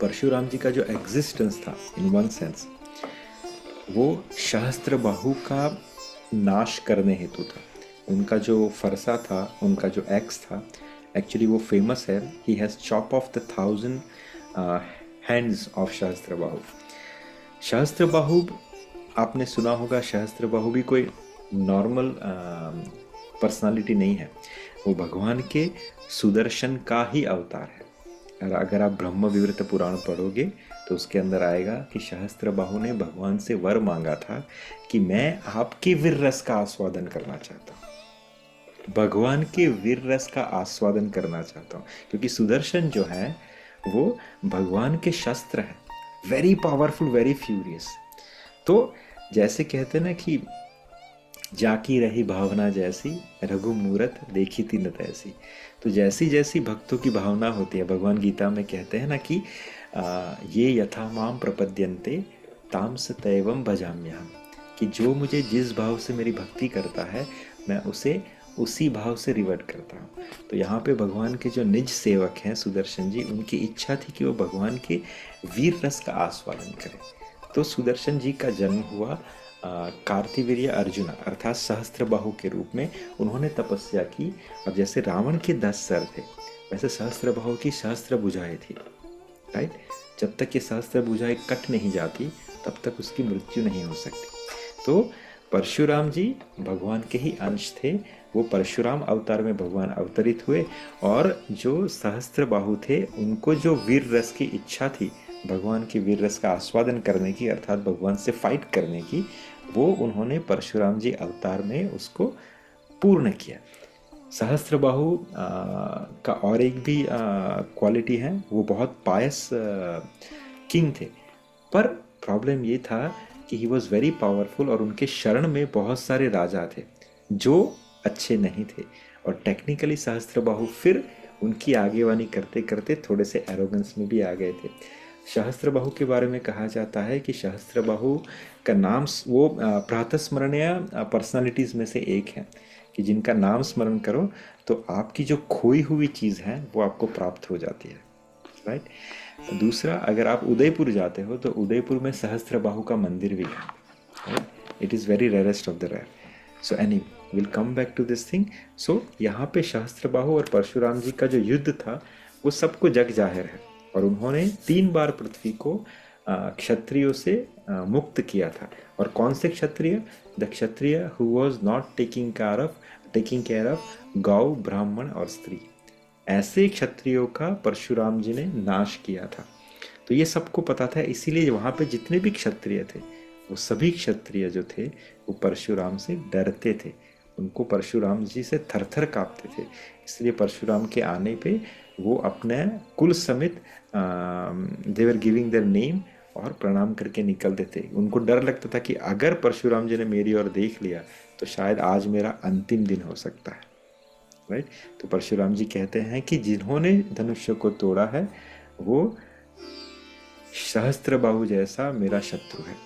परशुराम जी का जो एग्जिस्टेंस था इन वन सेंस, वो सहस्त्र बाहु का नाश करने हेतु था। उनका जो फरसा था, उनका जो एक्स था, एक्चुअली वो फेमस है, he has chop off the 1000 hands of Sahasrabahu. Sahasrabahu आपने सुना होगा, सहस्त्रबाहु भी कोई नॉर्मल पर्सनालिटी नहीं है, वो भगवान के सुदर्शन का ही अवतार है। अगर आप ब्रह्म विवृत पुराण पढ़ोगे तो उसके अंदर आएगा कि सहस्त्रबाहु ने भगवान से वर मांगा था कि मैं आपके वीर रस का आस्वादन करना चाहता हूँ, भगवान के वीर रस का आस्वादन करना चाहता हूँ, क्योंकि सुदर्शन जो है वो भगवान के शस्त्र है, वेरी पावरफुल, वेरी फ्यूरियस। तो जैसे कहते हैं ना कि जाकी रही भावना जैसी, रघु मूरत देखी थी न तैसी। तो जैसी जैसी भक्तों की भावना होती है, भगवान गीता में कहते हैं ना कि ये यथा माम प्रपद्यन्ते ताम सतैवम भजाम्यहम्, कि जो मुझे जिस भाव से मेरी भक्ति करता है मैं उसे उसी भाव से रिवर्ट करता हूँ। तो यहाँ पे भगवान के जो निज सेवक हैं सुदर्शन जी, उनकी इच्छा थी कि वो भगवान के वीर रस का आस्वादन करें। तो सुदर्शन जी का जन्म हुआ कार्तिवीर्य अर्जुना अर्थात सहस्त्रबाहु के रूप में। उन्होंने तपस्या की और जैसे रावण के 10 सर थे वैसे सहस्त्रबाहु की सहस्त्र भुजाएं थी, राइट। जब तक ये सहस्त्र भुजाएं कट नहीं जाती तब तक उसकी मृत्यु नहीं हो सकती। तो परशुराम जी भगवान के ही अंश थे। वो परशुराम अवतार में भगवान अवतरित हुए और जो सहस्त्र बाहु थे उनको जो वीर रस की इच्छा थी, भगवान की वीर रस का आस्वादन करने की अर्थात भगवान से फाइट करने की, वो उन्होंने परशुराम जी अवतार में उसको पूर्ण किया। सहस्त्र बाहु का और एक भी क्वालिटी है, वो बहुत पायस किंग थे। पर प्रॉब्लम ये था कि ही वॉज वेरी पावरफुल और उनके शरण में बहुत सारे राजा थे जो अच्छे नहीं थे। और टेक्निकली सहस्त्रबाहु फिर उनकी आगेवानी करते करते थोड़े से एरोगेंस में भी आ गए थे। सहस्त्रबाहु के बारे में कहा जाता है कि सहस्त्रबाहु का नाम वो प्रातस्मरणीय पर्सनालिटीज़ में से एक है कि जिनका नाम स्मरण करो तो आपकी जो खोई हुई चीज़ है वो आपको प्राप्त हो जाती है, राइट। दूसरा, अगर आप उदयपुर जाते हो तो उदयपुर में सहस्त्रबाहु का मंदिर भी है। It is very rarest of the rare. So any will come back to this thing. So यहाँ पे सहस्त्रबाहु और परशुराम जी का जो युद्ध था वो सबको जग जाहिर है और उन्होंने 3 बार पृथ्वी को क्षत्रियों से मुक्त किया था। और कौन से क्षत्रिय? The Kshatriya who was not taking care of गौ, ब्राह्मण और स्त्री। ऐसे क्षत्रियों का परशुराम जी ने नाश किया था। तो ये सबको पता था, इसीलिए वहाँ पे जितने भी क्षत्रिय थे वो सभी क्षत्रिय जो थे वो परशुराम से डरते थे, उनको परशुराम जी से थरथर कांपते थे। इसलिए परशुराम के आने पे वो अपने कुल समेत दे वर गिविंग देयर नेम और प्रणाम करके निकलते थे। उनको डर लगता था कि अगर परशुराम जी ने मेरी ओर देख लिया तो शायद आज मेरा अंतिम दिन हो सकता है, राइट। तो परशुराम जी कहते हैं कि जिन्होंने धनुष्य को तोड़ा है वो सहस्त्रबाहु जैसा मेरा शत्रु है,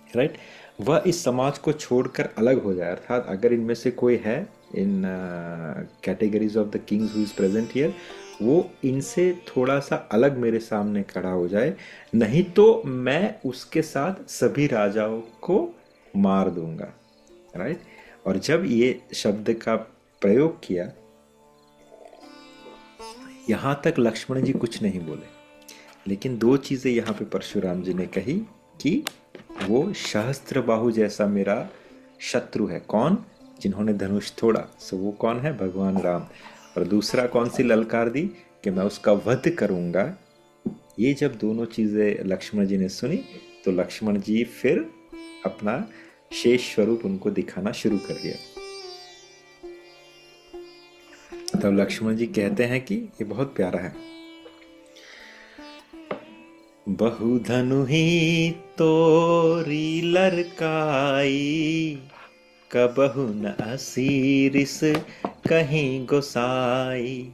राइट। वह इस समाज को छोड़कर अलग हो जाए, अर्थात अगर इनमें से कोई है in categories of the kings who is present here, वो इनसे थोड़ा सा अलग मेरे सामने खड़ा हो जाए, नहीं तो मैं उसके साथ सभी राजाओं को मार दूंगा, राइट। और जब ये शब्द का प्रयोग किया, यहाँ तक लक्ष्मण जी कुछ नहीं बोले, लेकिन 2 चीज़ें यहाँ पे परशुराम जी ने कही कि वो सहस्त्रबाहु जैसा मेरा शत्रु है। कौन? जिन्होंने धनुष तोड़ा। सो वो कौन है? भगवान राम। और दूसरा कौन सी ललकार दी? कि मैं उसका वध करूँगा। ये जब दोनों चीज़ें लक्ष्मण जी ने सुनी तो लक्ष्मण जी फिर अपना शेष स्वरूप उनको दिखाना शुरू कर दिया। तब लक्ष्मण जी कहते हैं कि ये बहुत प्यारा है, बहुधनु ही तोरी लरकाई, कबहु न असीरिस कहीं गोसाई,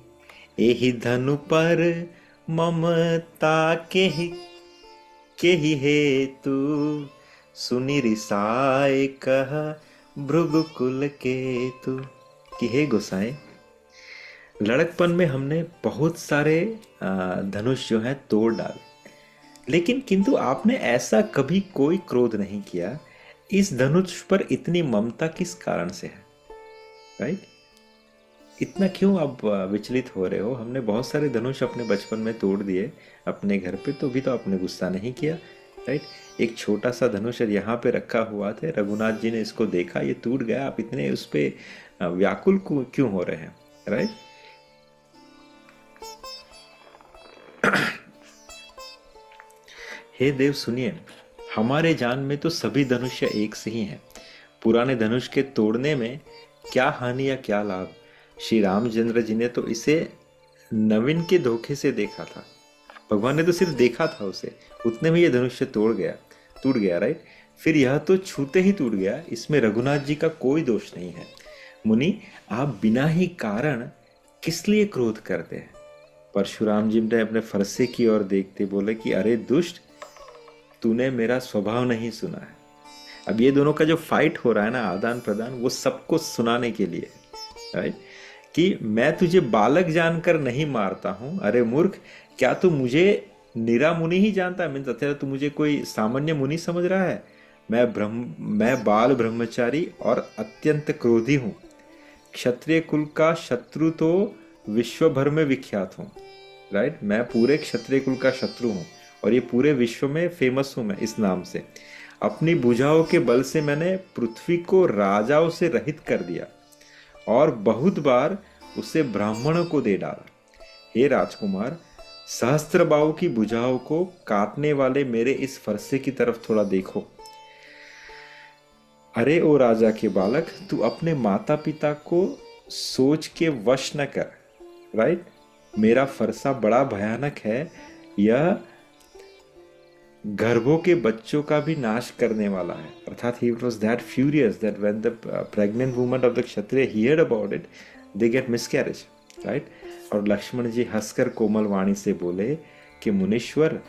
एहि धनु पर ममता के ही हेतु, सुनि रिसाए कह भृगुकुल केतु। कि हे गोसाई, लड़कपन में हमने बहुत सारे धनुष जो है तोड़ डाले, लेकिन किंतु आपने ऐसा कभी कोई क्रोध नहीं किया। इस धनुष पर इतनी ममता किस कारण से है, राइट। इतना क्यों आप विचलित हो रहे हो? हमने बहुत सारे धनुष अपने बचपन में तोड़ दिए अपने घर पे, तो भी तो आपने गुस्सा नहीं किया, राइट। एक छोटा सा धनुष यहाँ पे रखा हुआ था, रघुनाथ जी ने इसको देखा, ये टूट गया, आप इतने उस पर व्याकुल क्यों हो रहे हैं, राइट। हे देव सुनिए, हमारे जान में तो सभी धनुष्य एक से ही हैं। पुराने धनुष के तोड़ने में क्या हानि या क्या लाभ? श्री रामचंद्र जी ने तो इसे नवीन के धोखे से देखा था। भगवान ने तो सिर्फ देखा था उसे, उतने में ये धनुष्य टूट गया, राइट। फिर यह तो छूते ही टूट गया, इसमें रघुनाथ जी का कोई दोष नहीं है। मुनि, आप बिना ही कारण किस लिए क्रोध करते हैं? परशुराम जी ने अपने फरसे की ओर देखते बोले कि अरे दुष्ट, तूने मेरा स्वभाव नहीं सुना है। अब ये दोनों का जो फाइट हो रहा है ना, आदान प्रदान, वो सबको सुनाने के लिए, राइट, कि मैं तुझे बालक जानकर नहीं मारता हूं, अरे मूर्ख, क्या तू मुझे निरा मुनि ही जानता है? मीन्स अतः तू मुझे कोई सामान्य मुनि समझ रहा है? मैं बाल ब्रह्मचारी और अत्यंत क्रोधी हूं। क्षत्रिय कुल का शत्रु तो विश्व भर में विख्यात हूं। राइट, मैं पूरे क्षत्रिय कुल का शत्रु हूं और ये पूरे विश्व में फेमस हूं मैं इस नाम से। अपनी भुजाओं के बल से मैंने पृथ्वी को राजाओं से रहित कर दिया और बहुत बार उसे ब्राह्मणों को दे डाला। हे राजकुमार, सहस्त्रबाहु की भुजाओं को काटने वाले मेरे इस फरसे की तरफ थोड़ा देखो। अरे ओ राजा के बालक, तू अपने माता पिता को सोच के वश न कर। राइट, मेरा फरसा बड़ा भयानक है, यह गर्भों के बच्चों का भी नाश करने वाला है। अर्थात he was that furious that when the pregnant woman of the Kshatriya heard about it, they get miscarriage, right? और लक्ष्मण जी हंसकर कोमल वाणी से बोले कि मुनीश्वर,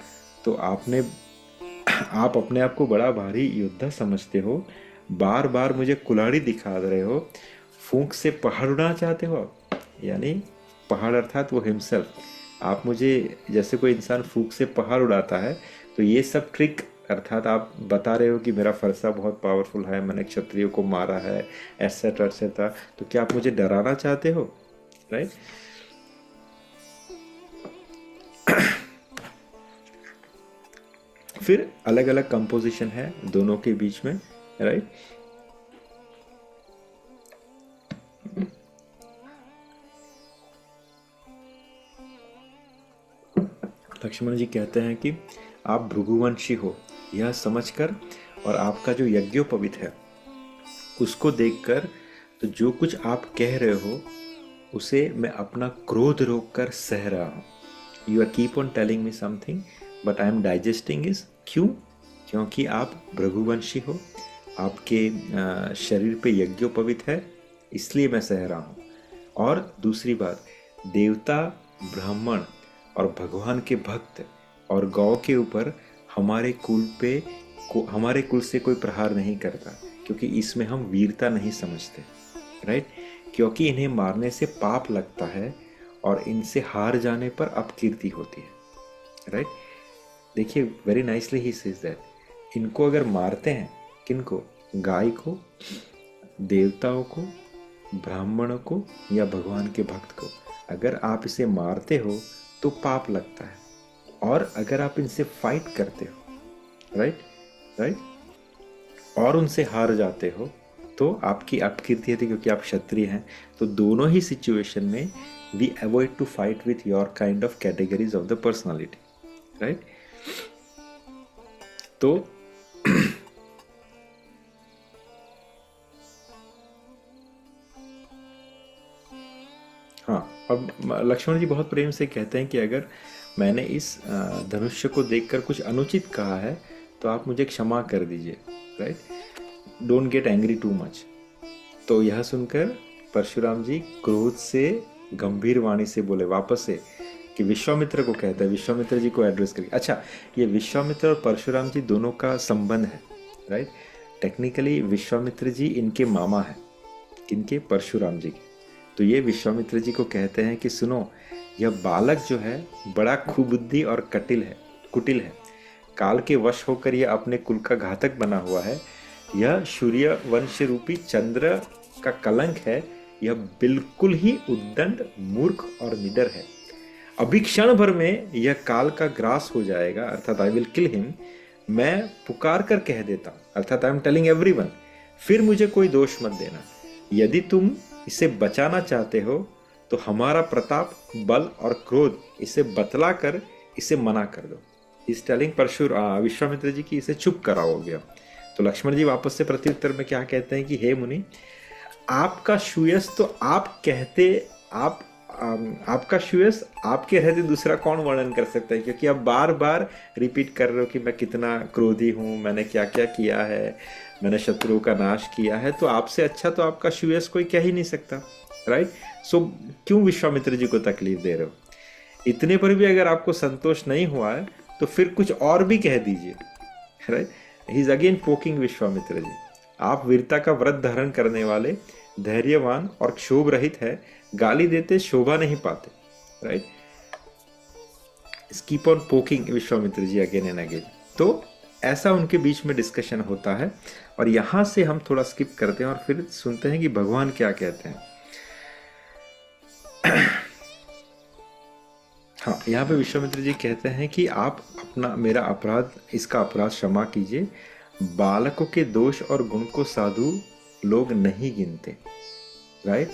तो आप अपने आप को बड़ा भारी योद्धा समझते हो, बार बार मुझे कुल्हाड़ी दिखा रहे हो, फूंक से पहाड़ उड़ाना चाहते हो आप। यानी पहाड़ अर्थात वो हिमसेल्फ। आप मुझे जैसे कोई इंसान फूंक से पहाड़ उड़ाता है, तो ये सब ट्रिक अर्थात आप बता रहे हो कि मेरा फरसा बहुत पावरफुल है, मैंने क्षत्रियों को मारा है, एटसेट्रा एटसेट्रा, तो क्या आप मुझे डराना चाहते हो? राइट, फिर अलग अलग कंपोजिशन है दोनों के बीच में। राइट, लक्ष्मण जी कहते हैं कि आप भृगुवंशी हो यह समझकर और आपका जो यज्ञोपवीत है उसको देखकर, तो जो कुछ आप कह रहे हो उसे मैं अपना क्रोध रोक कर सह रहा हूँ। You are keep on telling me something but I am digesting is. क्यों? क्योंकि आप भृगुवंशी हो, आपके शरीर पे यज्ञोपवीत है, इसलिए मैं सह रहा हूँ। और दूसरी बात, देवता, ब्राह्मण और भगवान के भक्त और गौ के ऊपर हमारे कुल से कोई प्रहार नहीं करता, क्योंकि इसमें हम वीरता नहीं समझते। राइट, क्योंकि इन्हें मारने से पाप लगता है और इनसे हार जाने पर अपकीर्ति होती है। राइट, देखिए very nicely he says that, इनको अगर मारते हैं, किनको? गाय को, देवताओं को, ब्राह्मणों को या भगवान के भक्त को, अगर आप इसे मारते हो तो पाप लगता है, और अगर आप इनसे फाइट करते हो, राइट, और उनसे हार जाते हो तो आपकी अपकीर्ति है, क्योंकि आप क्षत्रिय हैं। तो दोनों ही सिचुएशन में we avoid to fight with your kind of categories of the personality. Right, तो हाँ, अब लक्ष्मण जी बहुत प्रेम से कहते हैं कि अगर मैंने इस धनुष्य को देखकर कुछ अनुचित कहा है तो आप मुझे क्षमा कर दीजिए। Right, don't get angry too much. तो यह सुनकर परशुराम जी क्रोध से गंभीर वाणी से बोले वापस से, कि विश्वामित्र को कहता है, विश्वामित्र जी को एड्रेस करके। अच्छा, ये विश्वामित्र और परशुराम जी दोनों का संबंध है। राइट, टेक्निकली विश्वामित्र जी इनके मामा हैं, इनके परशुराम जी के। तो ये विश्वामित्र जी को कहते हैं कि सुनो, यह बालक जो है बड़ा कुबुद्धि और कुटिल है, काल के वश होकर यह अपने कुल का घातक बना हुआ है। यह सूर्य वंश रूपी चंद्र का कलंक है, यह बिल्कुल ही उद्दंड, मूर्ख और निडर है। अभी क्षण भर में यह काल का ग्रास हो जाएगा, अर्थात आई विल किल हिम। मैं पुकार कर कह देता हूँ, अर्थात आई एम टेलिंग एवरीवन, फिर मुझे कोई दोष मत देना। यदि तुम इसे बचाना चाहते हो तो हमारा प्रताप, बल और क्रोध इसे बतला कर इसे मना कर दो। इस टेलिंग विश्वामित्र जी की इसे चुप कराओ गया। तो लक्ष्मण जी वापस से प्रत्युत्तर में क्या कहते हैं कि हे मुनि, आपका श्रेयस तो आपका श्रेयस आपके रहते दूसरा कौन वर्णन कर सकता है, क्योंकि आप बार बार रिपीट कर रहे हो कि मैं कितना क्रोधी हूँ, मैंने क्या क्या किया है, मैंने शत्रुओं का नाश किया है, तो आपसे अच्छा तो आपका श्रेयस कोई कह ही नहीं सकता। राइट, सो क्यों विश्वामित्र जी को तकलीफ दे रहे हो? इतने पर भी अगर आपको संतोष नहीं हुआ है तो फिर कुछ और भी कह दीजिए। Right, he is again poking Vishwamitra ji. आप वीरता का व्रत धारण करने वाले धैर्यवान और क्षोभ रहित है, गाली देते शोभा नहीं पाते, right. Keep on poking Vishwamitra ji again and again. तो ऐसा उनके बीच में डिस्कशन होता है, और यहां से हम थोड़ा स्किप करते हैं और फिर सुनते हैं कि भगवान क्या कहते हैं। हाँ, यहाँ पे विश्वामित्र जी कहते हैं कि आप अपना मेरा अपराध, इसका अपराध क्षमा कीजिए। बालकों के दोष और गुण को साधु लोग नहीं गिनते, राइट।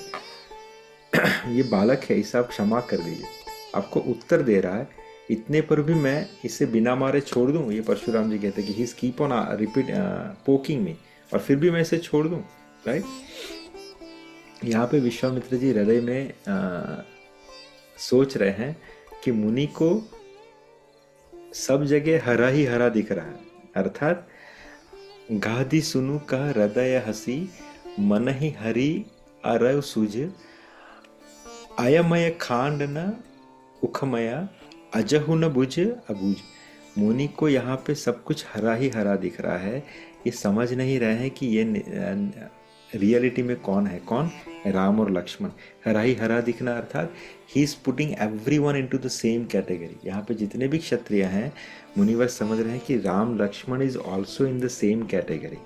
ये बालक है, इसे आप क्षमा कर दीजिए। आपको उत्तर दे रहा है, इतने पर भी मैं इसे बिना मारे छोड़ दूं? ये परशुराम जी कहते हैं कि ही कीप ऑन रिपीट पोकिंग मी, और फिर भी मैं इसे छोड़ दूं, राइट। यहाँ पे विश्वामित्र जी हृदय में सोच रहे हैं कि मुनि को सब जगह हरा ही हरा दिख रहा है, अर्थात गादी सुनु का हृदय हसी, मन ही हरि अरव सूझ, अयमय खांड न उखमया, अजहु न बुझ अबूझ। मुनि को यहाँ पे सब कुछ हरा ही हरा दिख रहा है। ये समझ नहीं रहे हैं कि ये रियलिटी में कौन है, कौन? राम और लक्ष्मण। हरा ही हरा दिखना अर्थात he is putting everyone into the same category. यहाँ पे जितने भी क्षत्रिय हैं, मुनिवर समझ रहे हैं कि Ram Lakshman is also in the same category,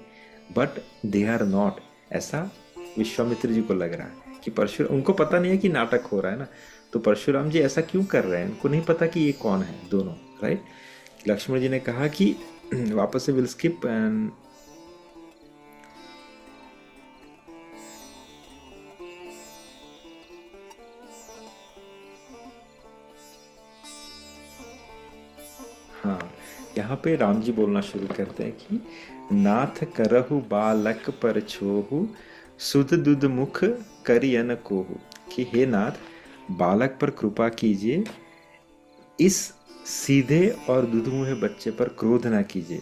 but they are not. ऐसा विश्वामित्र जी को लग रहा है कि परशुराम, उनको पता नहीं है कि नाटक हो रहा है ना, तो परशुराम जी ऐसा क्यों कर रहे हैं, उनको नहीं पता कि ये कौन है दोनों, राइट। लक्ष्मण जी ने कहा कि वापस से विल स्किप एंड हाँ, यहाँ पे राम जी बोलना शुरू करते हैं कि नाथ करहु बालक पर छोहु, सुध दुध मुख करियन कोहु। कि हे नाथ, बालक पर कृपा कीजिए, इस सीधे और दुधमुहे बच्चे पर क्रोध ना कीजिए।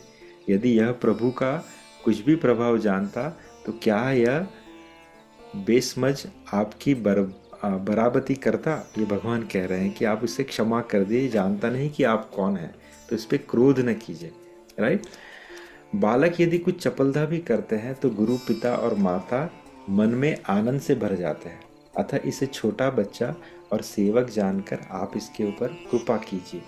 यदि यह प्रभु का कुछ भी प्रभाव जानता तो क्या यह बेसमझ आपकी बराबती करता? ये भगवान कह रहे हैं कि आप इसे क्षमा कर दिए, जानता नहीं कि आप कौन हैं, तो इस पर क्रोध न कीजिए, राइट। बालक यदि कुछ चपलता भी करते हैं तो गुरु, पिता और माता मन में आनंद से भर जाते हैं, अतः इसे छोटा बच्चा और सेवक जानकर आप इसके ऊपर कृपा कीजिए।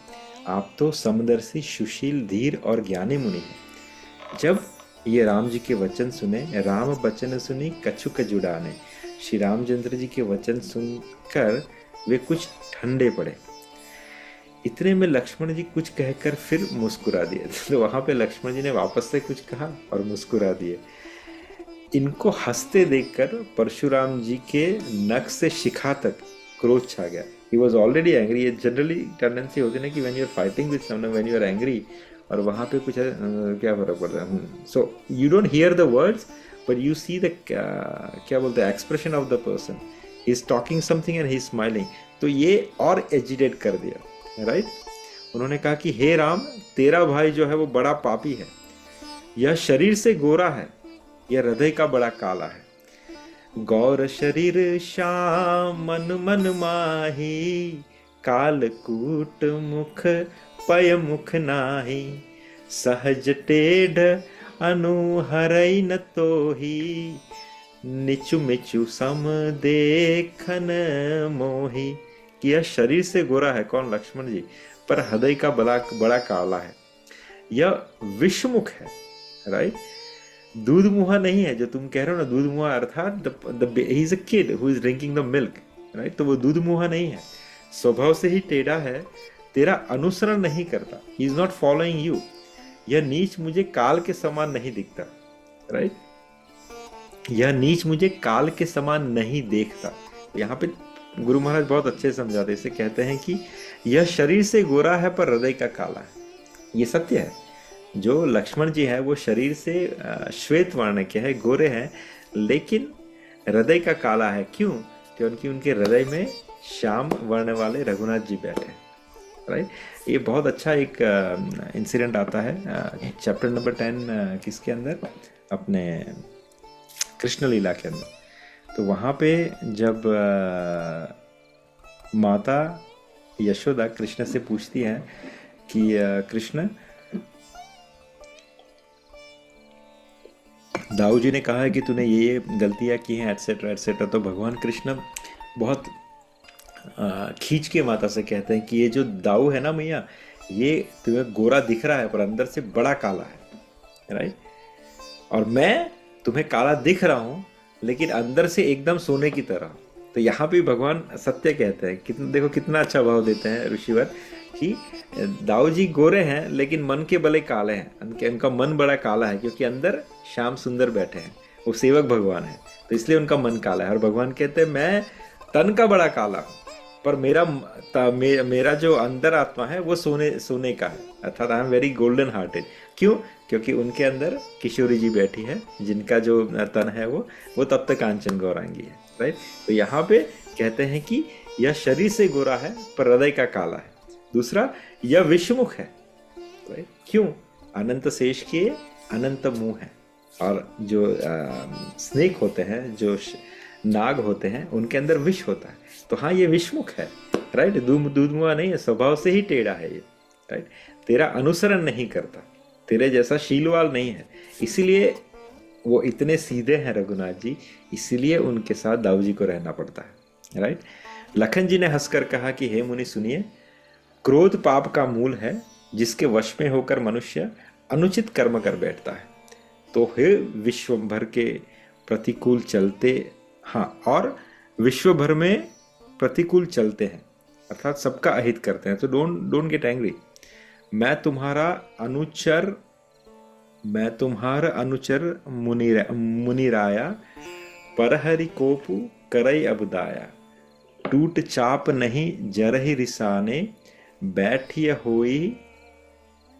आप तो समदर्शी, सुशील, धीर और ज्ञानी मुनि हैं। जब ये राम जी के वचन सुने, राम बचन सुनी कछुक जुड़ाने। श्री रामचंद्र जी के वचन सुनकर वे कुछ ठंडे पड़े। इतने में लक्ष्मण जी कुछ कहकर फिर मुस्कुरा दिए। तो वहां पे लक्ष्मण जी ने वापस से कुछ कहा और मुस्कुरा दिए। इनको हंसते देखकर परशुराम जी के नख से शिखा तक क्रोध छा गया। He was already angry. ये जनरली टेंडेंसी होती है ना कि when you are fighting with someone, when you are angry, और वहाँ पे कुछ क्या फर्क पड़ता है। So you don't hear the words, but you see the क्या बोलते हैं expression of the person. He is talking something and he is smiling. तो ये और एजिटेट कर दिया, राइट। उन्होंने कहा कि हे राम, तेरा भाई जो है वो बड़ा पापी है, यह शरीर से गोरा है, यह हृदय का बड़ा काला है। गौर शरीर श्याम मन मन माही, कालकूट मुख पय मुख नाही, सहज टेढ़ अनुहरई न तोही, निचु मिचु सम देखन मोही। कि यह शरीर से गोरा है, कौन? लक्ष्मण जी, पर हृदय का बड़ा काला है। यह विषमुख है, राइट। दूध मुहा नहीं है, जो तुम कह रहे हो ना, दूध मुहा अर्थात he is a kid who is drinking the milk, right. तो वो दूध मुहा नहीं है, स्वभाव से ही टेढ़ा है, तेरा अनुसरण नहीं करता, ही इज नॉट फॉलोइंग यू। यह नीच मुझे काल के समान नहीं दिखता, राइट। यह नीच मुझे काल के समान नहीं देखता। यहाँ पे गुरु महाराज बहुत अच्छे समझाते, इसे कहते हैं कि यह शरीर से गोरा है पर हृदय का काला है। ये सत्य है। जो लक्ष्मण जी हैं वो शरीर से श्वेत वर्ण के हैं, गोरे हैं, लेकिन हृदय का काला है। क्यों? क्योंकि उनके हृदय में श्याम वर्ण वाले रघुनाथ जी बैठे, राइट। ये बहुत अच्छा एक इंसिडेंट आता है चैप्टर नंबर 10 किसके अंदर, अपने कृष्ण लीला के अंदर। तो वहाँ पे जब माता यशोदा कृष्ण से पूछती हैं कि कृष्ण दाऊ जी ने कहा है कि तूने ये गलतियाँ की हैं एटसेट्रा एटसेट्रा, तो भगवान कृष्ण बहुत खींच के माता से कहते हैं कि ये जो दाऊ है ना मैया, ये तुम्हें गोरा दिख रहा है पर अंदर से बड़ा काला है, राइट। और मैं तुम्हें काला दिख रहा हूँ लेकिन अंदर से एकदम सोने की तरह। तो यहाँ पे भगवान सत्य कहते हैं, कितना देखो कितना अच्छा भाव देते हैं ऋषिवर कि दाऊ जी गोरे हैं लेकिन मन के बड़े काले हैं, उनका मन बड़ा काला है क्योंकि अंदर श्याम सुंदर बैठे हैं, वो सेवक भगवान है, तो इसलिए उनका मन काला है। और भगवान कहते हैं मैं तन का बड़ा काला हूँ पर मेरा जो अंदर आत्मा है वो सोने का है, अर्थात I am very golden hearted. क्यों? क्योंकि उनके अंदर किशोरी जी बैठी है जिनका जो तन है वो तब तक कांचन गौरांगी है, राइट। तो यहाँ पे कहते हैं कि यह शरीर से गोरा है पर हृदय का काला है। दूसरा, यह विषमुख है, राइट। क्यों? अनंत शेष के अनंत मुंह है, और जो स्नेक होते हैं, जो नाग होते हैं, उनके अंदर विष होता है। तो हाँ, ये विषमुख है, राइट। दूधमुआ नहीं है, स्वभाव से ही टेढ़ा है ये, राइट। तेरा अनुसरण नहीं करता, तेरे जैसा शीलवाल नहीं है, इसीलिए वो इतने सीधे हैं रघुनाथ जी, इसीलिए उनके साथ दाऊ जी को रहना पड़ता है, राइट। लखन जी ने हंसकर कहा कि हे मुनि सुनिए, क्रोध पाप का मूल है जिसके वश में होकर मनुष्य अनुचित कर्म कर बैठता है। तो हे विश्व भर के प्रतिकूल चलते, हाँ, और विश्व भर में प्रतिकूल चलते हैं, अर्थात सबका अहित करते हैं। तो डोंट गेट एंग्री। मैं तुम्हारा अनुचर मुनिराया, परहरि कोपु करई अबदाया, टूट चाप नहीं जरहि रिसाने, बैठिय होई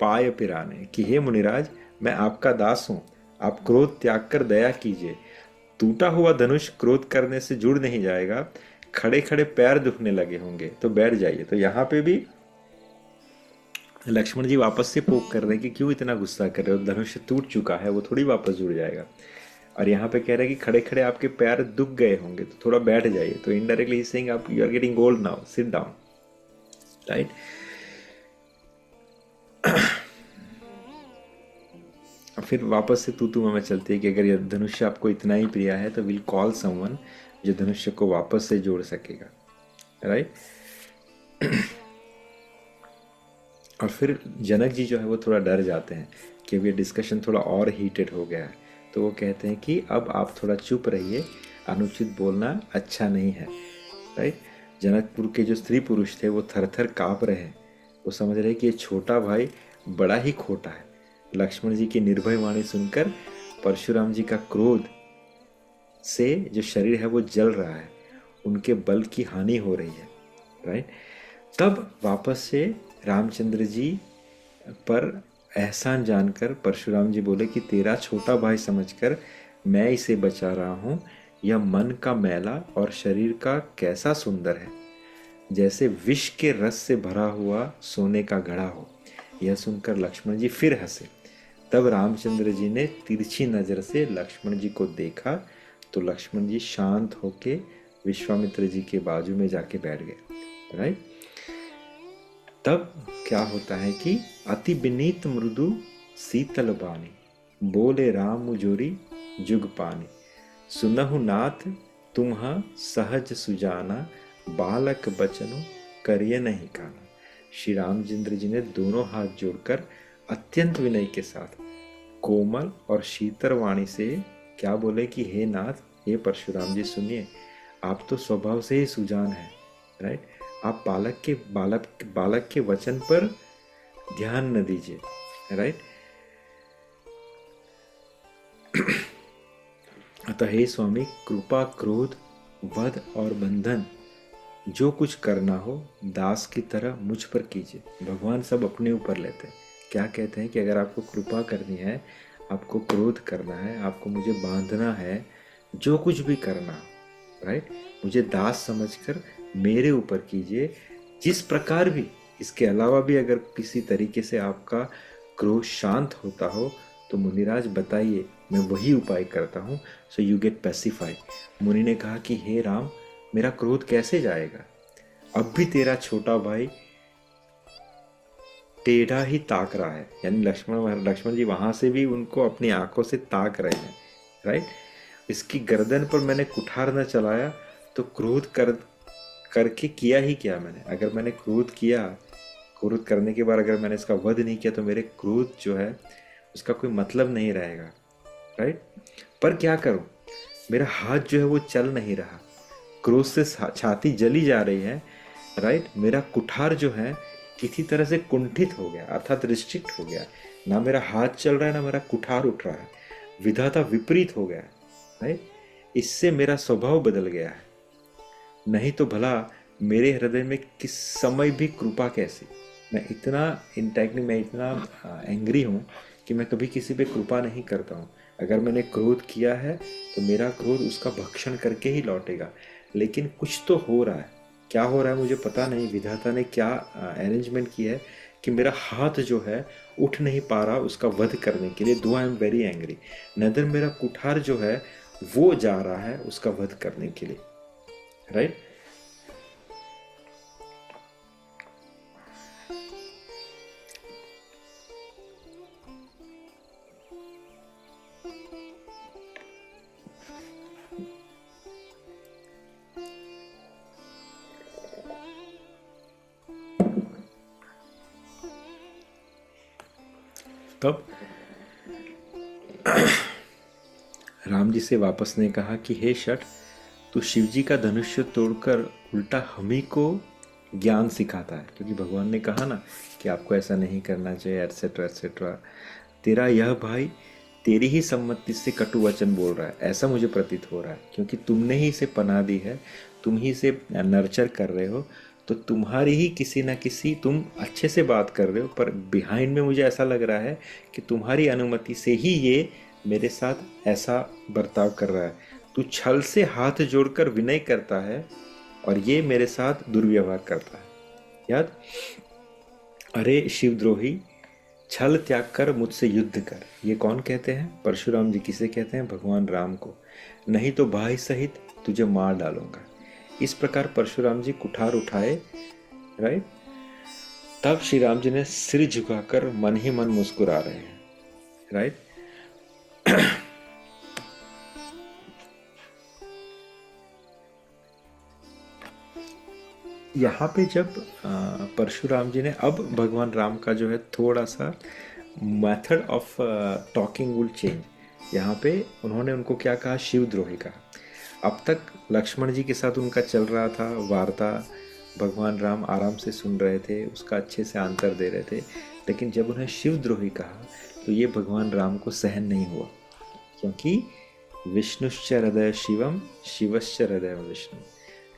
पाय पिराने। कि हे मुनिराज, मैं आपका दास हूं, आप क्रोध त्याग कर दया कीजिए। टूटा हुआ धनुष क्रोध करने से जुड़ नहीं जाएगा, खड़े खड़े पैर दुखने लगे होंगे तो बैठ जाइए। तो यहाँ पे भी लक्ष्मण जी वापस से पोक कर रहे हैं कि क्यों इतना गुस्सा कर रहे हो, धनुष टूट चुका है, वो थोड़ी वापस जुड़ जाएगा। और यहाँ पे कह रहे हैं कि खड़े खड़े आपके पैर दुख गए होंगे तो थोड़ा बैठ जाइए। तो इनडायरेक्टली ही सेइंग आप you are getting old now, sit down, right. फिर वापस से तू में चलती है कि अगर यह धनुष्य आपको इतना ही प्रिय है तो विल कॉल समवन जो धनुष्य को वापस से जोड़ सकेगा, राइट। और फिर जनक जी जो है वो थोड़ा डर जाते हैं कि अब ये डिस्कशन थोड़ा और हीटेड हो गया है, तो वो कहते हैं कि अब आप थोड़ा चुप रहिए, अनुचित बोलना अच्छा नहीं है, राइट। जनकपुर के जो स्त्री पुरुष थे वो थर थर काँप रहे हैं, वो समझ रहे हैं कि ये छोटा भाई बड़ा ही खोटा है। लक्ष्मण जी की निर्भय वाणी सुनकर परशुराम जी का क्रोध से जो शरीर है वो जल रहा है, उनके बल की हानि हो रही है, राइट। तब वापस से रामचंद्र जी पर एहसान जानकर परशुराम जी बोले कि तेरा छोटा भाई समझकर मैं इसे बचा रहा हूँ, यह मन का मैला और शरीर का कैसा सुंदर है, जैसे विष के रस से भरा हुआ सोने का घड़ा हो। यह सुनकर लक्ष्मण जी फिर हंसे। तब रामचंद्र जी ने तिरछी नजर से लक्ष्मण जी को देखा तो लक्ष्मण जी शांत होके विश्वामित्र जी के बाजू में जाके बैठ गए, राइट। तब क्या होता है कि अति विनीत मृदु शीतल बानी, बोले राम मुजोरी जुग पानी, सुनहु नाथ तुम्हा सहज सुजाना, बालक बचनो करिए नहीं काना। श्री रामचंद्र जी ने दोनों हाथ जोड़कर अत्यंत विनय के साथ कोमल और शीतल वाणी से क्या बोले कि हे नाथ, हे परशुराम जी सुनिए, आप तो स्वभाव से ही सुजान हैं, राइट। आप बालक के वचन पर ध्यान न दीजिए, राइट। अतः हे स्वामी, कृपा क्रोध वध और बंधन जो कुछ करना हो दास की तरह मुझ पर कीजिए। भगवान सब अपने ऊपर लेते हैं। क्या कहते हैं कि अगर आपको कृपा करनी है, आपको क्रोध करना है, आपको मुझे बांधना है, जो कुछ भी करना, राइट, मुझे दास समझकर मेरे ऊपर कीजिए। जिस प्रकार भी, इसके अलावा भी अगर किसी तरीके से आपका क्रोध शांत होता हो तो मुनिराज बताइए, मैं वही उपाय करता हूँ, सो यू गेट पैसिफाई। मुनि ने कहा कि हे राम, मेरा क्रोध कैसे जाएगा, अब भी तेरा छोटा भाई टेढ़ा ही ताक रहा है। यानी लक्ष्मण जी वहां से भी उनको अपनी आंखों से ताक रहे हैं राइट। इसकी गर्दन पर मैंने कुठार न चलाया तो क्रोध करके किया ही क्या मैंने। अगर मैंने क्रोध किया, क्रोध करने के बाद अगर मैंने इसका वध नहीं किया तो मेरे क्रोध जो है उसका कोई मतलब नहीं रहेगा, राइट। पर क्या करूं, मेरा हाथ जो है वो चल नहीं रहा, क्रोध से छाती जली जा रही है, राइट। मेरा कुठार जो है किसी तरह से कुंठित हो गया, अर्थात रिस्ट्रिक्ट हो गया। ना मेरा हाथ चल रहा है, ना मेरा कुठार उठ रहा है, विधाता विपरीत हो गया, राइट। इससे मेरा स्वभाव बदल गया है। नहीं तो भला मेरे हृदय में किस समय भी कृपा कैसी। मैं इतना इंटेग्री, मैं इतना एंग्री हूँ कि मैं कभी किसी पे कृपा नहीं करता हूँ। अगर मैंने क्रोध किया है तो मेरा क्रोध उसका भक्षण करके ही लौटेगा। लेकिन कुछ तो हो रहा है, क्या हो रहा है मुझे पता नहीं। विधाता ने क्या अरेंजमेंट किया है कि मेरा हाथ जो है उठ नहीं पा रहा उसका वध करने के लिए। दो आई एम वेरी एंग्री, नदर मेरा कुठार जो है वो जा रहा है उसका वध करने के लिए, राइट। तब राम जी से वापस ने कहा कि हे शठ, तू शिव जी का धनुष्य तोड़कर उल्टा हम ही को ज्ञान सिखाता है। क्योंकि भगवान ने कहा ना कि आपको ऐसा नहीं करना चाहिए, एटसेट्रा एटसेट्रा। तेरा यह भाई तेरी ही सम्मति से कटु वचन बोल रहा है, ऐसा मुझे प्रतीत हो रहा है। क्योंकि तुमने ही इसे पनाह दी है, तुम ही इसे नर्चर कर रहे हो, तो तुम्हारी ही किसी ना किसी, तुम अच्छे से बात कर रहे हो पर बिहाइंड में मुझे ऐसा लग रहा है कि तुम्हारी अनुमति से ही ये मेरे साथ ऐसा बर्ताव कर रहा है। तू छल से हाथ जोड़कर विनय करता है और ये मेरे साथ दुर्व्यवहार करता है। याद, अरे शिवद्रोही, छल त्याग कर मुझसे युद्ध कर। ये कौन कहते हैं? परशुराम जी। किसे कहते हैं? भगवान राम को। नहीं तो भाई सहित तुझे मार डालूंगा। इस प्रकार परशुराम जी कुठार उठाए, राइट। तब श्री राम जी ने सिर झुकाकर मन ही मन मुस्कुरा रहे हैं, राइट। यहाँ पे जब परशुराम जी ने, अब भगवान राम का जो है थोड़ा सा method of talking will change. यहाँ पे उन्होंने उनको क्या कहा? शिवद्रोही कहा। अब तक लक्ष्मण जी के साथ उनका चल रहा था वार्ता, भगवान राम आराम से सुन रहे थे, उसका अच्छे से आंसर दे रहे थे। लेकिन जब उन्हें शिवद्रोही कहा तो ये भगवान राम को सहन नहीं हुआ। क्योंकि विष्णुश्च हृदय शिवम, शिवश्च हृदय विष्णु।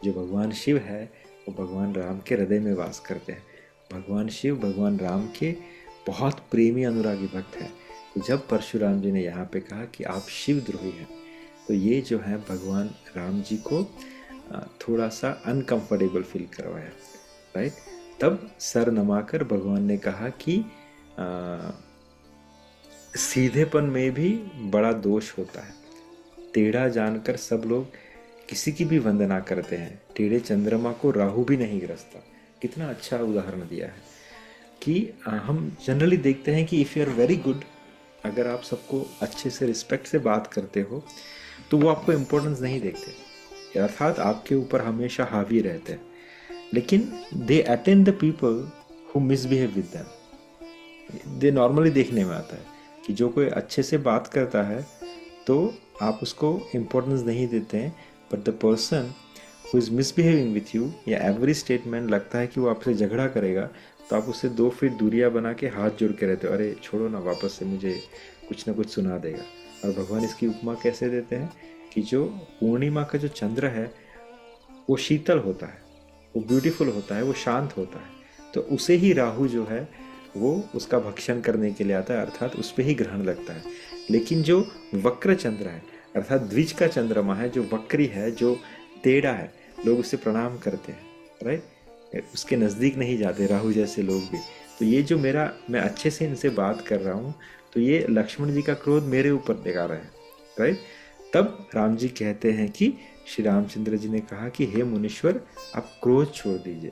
जो भगवान शिव है वो भगवान राम के हृदय में वास करते हैं। भगवान शिव भगवान राम के बहुत प्रेमी अनुरागी भक्त हैं। तो जब परशुराम जी ने यहाँ पे कहा कि आप शिवद्रोही हैं, तो ये जो है भगवान राम जी को थोड़ा सा अनकंफर्टेबल फील करवाया, राइट। तब सर नमाकर भगवान ने कहा कि सीधेपन में भी बड़ा दोष होता है। टेढ़ा जानकर सब लोग किसी की भी वंदना करते हैं, टेढ़े चंद्रमा को राहु भी नहीं ग्रसता। कितना अच्छा उदाहरण दिया है कि हम जनरली देखते हैं कि if you are very good, अगर आप सबको अच्छे से रिस्पेक्ट से बात करते हो तो वो आपको इम्पोर्टेंस नहीं देखते, अर्थात आपके ऊपर हमेशा हावी रहते हैं। लेकिन they attend the people who misbehave with them. They normally देखने में आता है कि जो कोई अच्छे से बात करता है तो आप उसको इम्पोर्टेंस नहीं देते हैं, but the person who is misbehaving with you, या एवरी स्टेटमेंट लगता है कि वो आपसे झगड़ा करेगा, तो आप उससे 2 फीट दूरियां बना के हाथ जोड़ के रहते हो, अरे छोड़ो ना, वापस से मुझे कुछ ना कुछ सुना देगा। और भगवान इसकी उपमा कैसे देते हैं कि जो पूर्णिमा का जो चंद्र है वो शीतल होता है, वो ब्यूटीफुल होता है, वो शांत होता है, तो उसे ही राहु जो है वो उसका भक्षण करने के लिए आता है, अर्थात उस पर ही ग्रहण लगता है। लेकिन जो वक्र चंद्र है, अर्थात द्विज का चंद्रमा है, जो वक्री है, जो टेढ़ा है, लोग उसे प्रणाम करते हैं, राइट। उसके नज़दीक नहीं जाते राहु जैसे लोग भी। तो ये जो मैं अच्छे से इनसे बात कर रहा हूँ, तो ये लक्ष्मण जी का क्रोध मेरे ऊपर दिखा रहा है, राइट। तब राम जी कहते हैं कि श्री रामचंद्र जी ने कहा कि हे मुनीश्वर, आप क्रोध छोड़ दीजिए।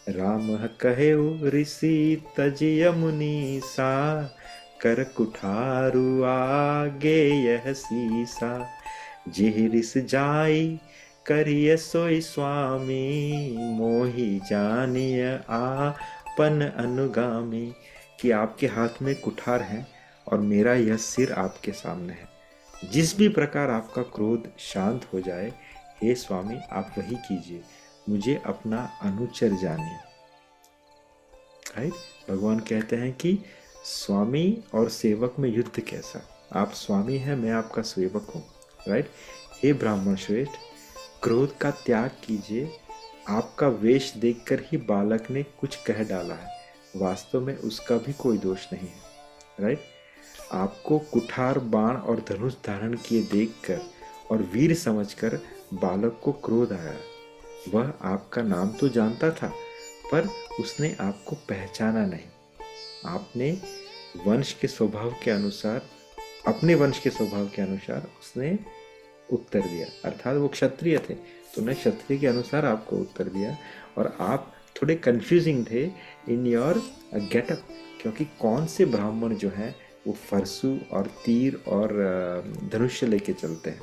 राम कहे ऋषि तजय मुनि सा, कर कुठारु आगे यह सीसा, जेह रिस जाई करिय सोई स्वामी, मोहि जानिय आपन अनुगामी। कि आपके हाथ में कुठार है और मेरा यह सिर आपके सामने है। जिस भी प्रकार आपका क्रोध शांत हो जाए, हे स्वामी आप वही कीजिए, मुझे अपना अनुचर जानिए। राइट, भगवान कहते हैं कि स्वामी और सेवक में युद्ध कैसा। आप स्वामी हैं, मैं आपका सेवक हूँ। राइट, हे ब्राह्मण श्रेष्ठ, क्रोध का त्याग कीजिए। आपका वेश देखकर ही बालक ने कुछ कह डाला है, वास्तव में उसका भी कोई दोष नहीं है। राइट, आपको कुठार, बाण और धनुष धारण किए देखकर और वीर समझकर बालक को क्रोध आया। वह आपका नाम तो जानता था, पर उसने आपको पहचाना नहीं। आपने वंश के स्वभाव के अनुसार, अपने वंश के स्वभाव के अनुसार उसने उत्तर दिया, अर्थात वो क्षत्रिय थे तो उन्हें क्षत्रिय के अनुसार आपको उत्तर दिया। और आप थोड़े कंफ्यूजिंग थे इन योर गेटअप, क्योंकि कौन से ब्राह्मण जो हैं वो फरसू और तीर और धनुष्य लेके चलते हैं।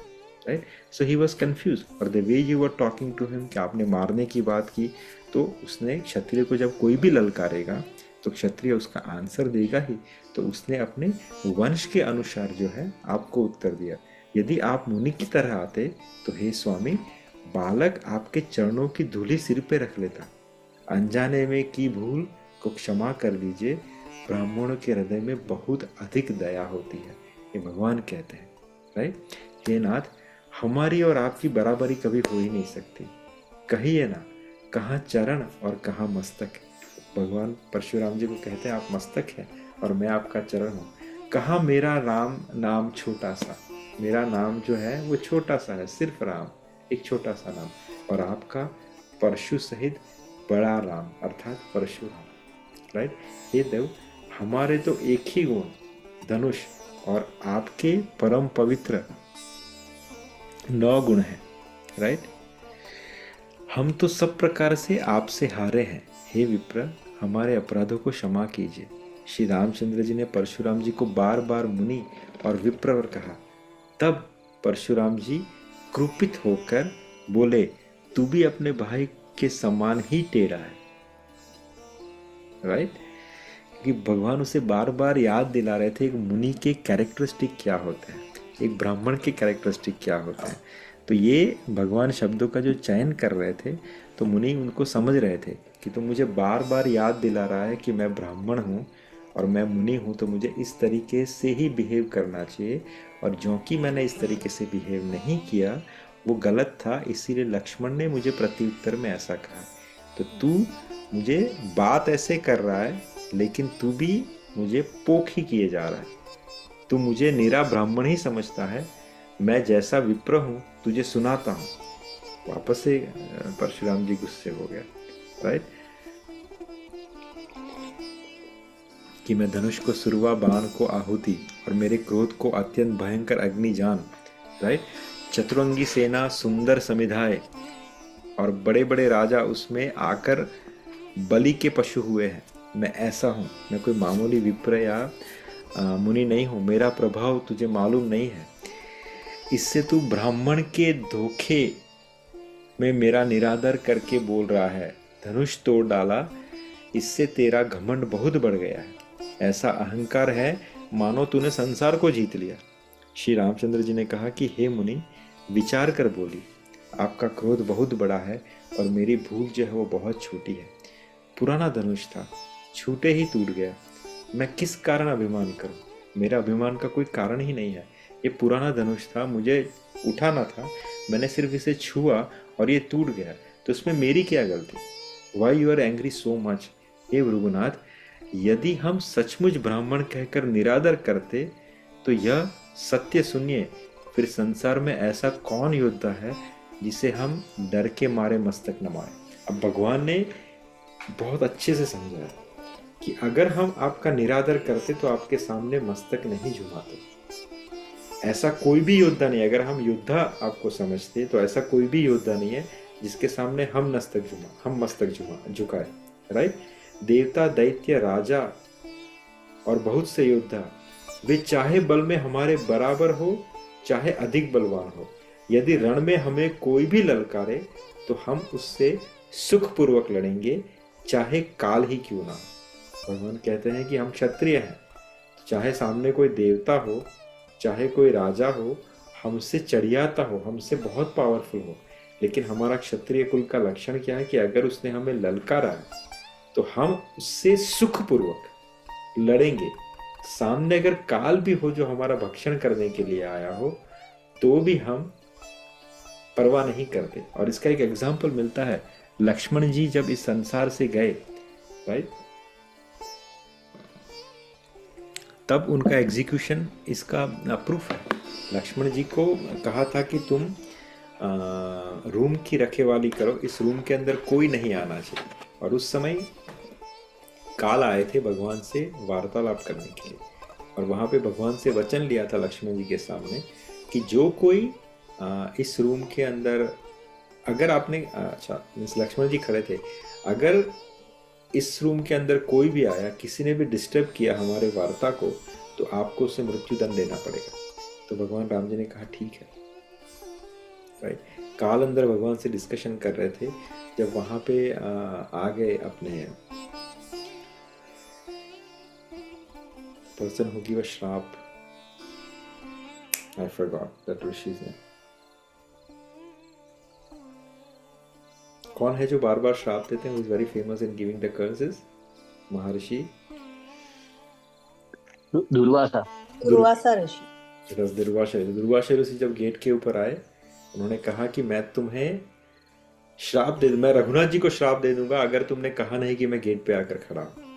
Right, so he was confuse. और the way you were talking to him, कि आपने मारने की बात की, तो उसने क्षत्रिय को जब कोई भी ललकारेगा तो क्षत्रिय उसका आंसर देगा ही। तो उसने अपने वंश के अनुसार जो है आपको उत्तर दिया। यदि आप मुनि की तरह आते तो हे स्वामी, बालक आपके चरणों की धूलि सिर पे रख लेता। अनजाने में की भूल को क्षमा कर दीजिए, ब्राह्मणों के हृदय में बहुत अधिक दया होती है, ये भगवान कहते हैं। राइट, हे नाथ, हमारी और आपकी बराबरी कभी हो ही नहीं सकती। कहिए ना, कहाँ चरण और कहाँ मस्तक। भगवान परशुराम जी को कहते हैं आप मस्तक हैं और मैं आपका चरण हूँ। कहाँ मेरा राम नाम छोटा सा, मेरा नाम जो है वो छोटा सा है, सिर्फ राम, एक छोटा सा नाम, और आपका परशु सहित बड़ा राम अर्थात परशुराम। राइट, हे देव, हमारे तो एक ही गुण धनुष और आपके परम पवित्र 9 गुण हैं। राइट, हम तो सब प्रकार से आपसे हारे हैं। हे विप्र, हमारे अपराधों को क्षमा कीजिए। श्री रामचंद्र जी ने परशुराम जी को बार बार मुनि और विप्रवर कहा। तब परशुराम जी क्रुपित होकर बोले, तू भी अपने भाई के समान ही टेढ़ा है। राइट, कि भगवान उसे बार बार याद दिला रहे थे एक मुनि के कैरेक्टरिस्टिक क्या होते हैं, एक ब्राह्मण के कैरेक्टरिस्टिक क्या होते हैं। तो ये भगवान शब्दों का जो चयन कर रहे थे, तो मुनि उनको समझ रहे थे कि तो मुझे बार बार याद दिला रहा है कि मैं ब्राह्मण हूँ और मैं मुनि हूँ, तो मुझे इस तरीके से ही बिहेव करना चाहिए। और जो कि मैंने इस तरीके से बिहेव नहीं किया वो गलत था, इसीलिए लक्ष्मण ने मुझे प्रत्युत्तर में ऐसा कहा। तो तू मुझे बात ऐसे कर रहा है, लेकिन तू भी मुझे पोख ही किए जा रहा है। तू मुझे निरा ब्राह्मण ही समझता है, मैं जैसा विप्र हूँ तुझे सुनाता हूँ। वापस से परशुराम जी गुस्से हो गया। राइट, कि मैं धनुष को सुरवा, बाण को आहुति और मेरे क्रोध को अत्यंत भयंकर अग्नि जान। राइट, चतुरंगी सेना सुंदर समिधाए और बड़े बड़े राजा उसमें आकर बलि के पशु हुए हैं। मैं ऐसा हूँ, मैं कोई मामूली विप्र या मुनि नहीं हूँ। मेरा प्रभाव तुझे मालूम नहीं है। इससे तू ब्राह्मण के धोखे में मेरा निरादर करके बोल रहा है। धनुष तोड़ डाला, इससे तेरा घमंड बहुत बढ़ गया है। ऐसा अहंकार है मानो तूने संसार को जीत लिया। श्री रामचंद्र जी ने कहा कि हे मुनि, विचार कर बोली, आपका क्रोध बहुत बड़ा है और मेरी भूल जो है वो बहुत छोटी है। पुराना धनुष था, छूटे ही टूट गया। मैं किस कारण अभिमान करूं? मेरा अभिमान का कोई कारण ही नहीं है। ये पुराना धनुष था, मुझे उठाना था, मैंने सिर्फ इसे छुआ और ये टूट गया, तो इसमें मेरी क्या गलती? Why you are angry so much? हे भृगुनाथ, यदि हम सचमुच ब्राह्मण कहकर निरादर करते तो यह सत्य सुनिए, फिर संसार में ऐसा कौन योद्धा है जिसे हम डर के मारे मस्तक नमाएं। अब भगवान ने बहुत अच्छे से समझाया कि अगर हम आपका निरादर करते तो आपके सामने मस्तक नहीं झुकाते। ऐसा कोई भी योद्धा नहीं, अगर हम योद्धा आपको समझते तो ऐसा कोई भी योद्धा नहीं है जिसके सामने हम मस्तक झुकाए। राइट, देवता, दैत्य, राजा और बहुत से योद्धा वे चाहे बल में हमारे बराबर हो, चाहे अधिक बलवान हो। यदि रण में हमें कोई भी ललकारे तो हम उससे सुखपूर्वक लड़ेंगे, चाहे काल ही क्यों ना हो। भगवान कहते हैं कि हम क्षत्रिय हैं, चाहे सामने कोई देवता हो, चाहे कोई राजा हो, हमसे चढ़ियाता हो, हमसे बहुत पावरफुल हो, लेकिन हमारा क्षत्रिय कुल का लक्षण क्या है कि अगर उसने हमें ललकारा है तो हम उससे सुखपूर्वक लड़ेंगे। सामने अगर काल भी हो जो हमारा भक्षण करने के लिए आया हो तो भी हम परवाह नहीं करते। और इसका एक एग्जाम्पल मिलता है, लक्ष्मण जी जब इस संसार से गए, राइट, तब उनका एग्जीक्यूशन इसका प्रूफ है। लक्ष्मण जी को कहा था कि तुम रूम की रखवाली करो, इस रूम के अंदर कोई नहीं आना चाहिए। और उस समय काल आए थे भगवान से वार्तालाप करने के लिए, और वहाँ पे भगवान से वचन लिया था लक्ष्मण जी के सामने कि जो कोई इस रूम के अंदर, अगर आपने, अच्छा मीन्स लक्ष्मण जी खड़े थे, अगर इस रूम के अंदर कोई भी आया, किसी ने भी डिस्टर्ब किया हमारे वार्ता को, तो आपको उसे मृत्युदंड देना पड़ेगा। तो भगवान राम जी ने कहा ठीक है, राइट। काल अंदर भगवान से डिस्कशन कर रहे थे, जब वहाँ पे आ गए अपने पर्सन होगी वह श्राप, I forgot that ऋषि's name। कौन है जो बार बार श्राप देते हैं? Who is very famous in giving the curses? महर्षि दुर्वासा। दुर्वासा ऋषि। दुर्वासा ऋषि जब गेट के ऊपर आए, उन्होंने कहा कि मैं तुम्हें श्राप दे, मैं रघुनाथ जी को श्राप दे दूंगा अगर तुमने कहा नहीं कि मैं गेट पे आकर खड़ा हूं।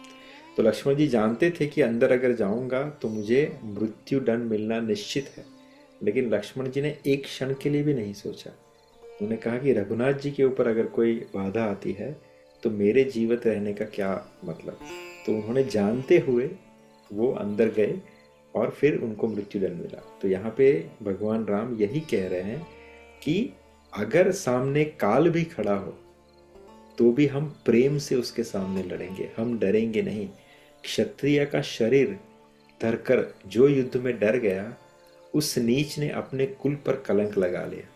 तो लक्ष्मण जी जानते थे कि अंदर अगर जाऊंगा तो मुझे मृत्यु दंड मिलना निश्चित है, लेकिन लक्ष्मण जी ने एक क्षण के लिए भी नहीं सोचा। उन्होंने कहा कि रघुनाथ जी के ऊपर अगर कोई बाधा आती है तो मेरे जीवित रहने का क्या मतलब। तो उन्होंने जानते हुए वो अंदर गए और फिर उनको मृत्युदंड मिला। तो यहाँ पे भगवान राम यही कह रहे हैं कि अगर सामने काल भी खड़ा हो तो भी हम प्रेम से उसके सामने लड़ेंगे, हम डरेंगे नहीं। क्षत्रिय का शरीर धरकर जो युद्ध में डर गया, उस नीच ने अपने कुल पर कलंक लगा लिया,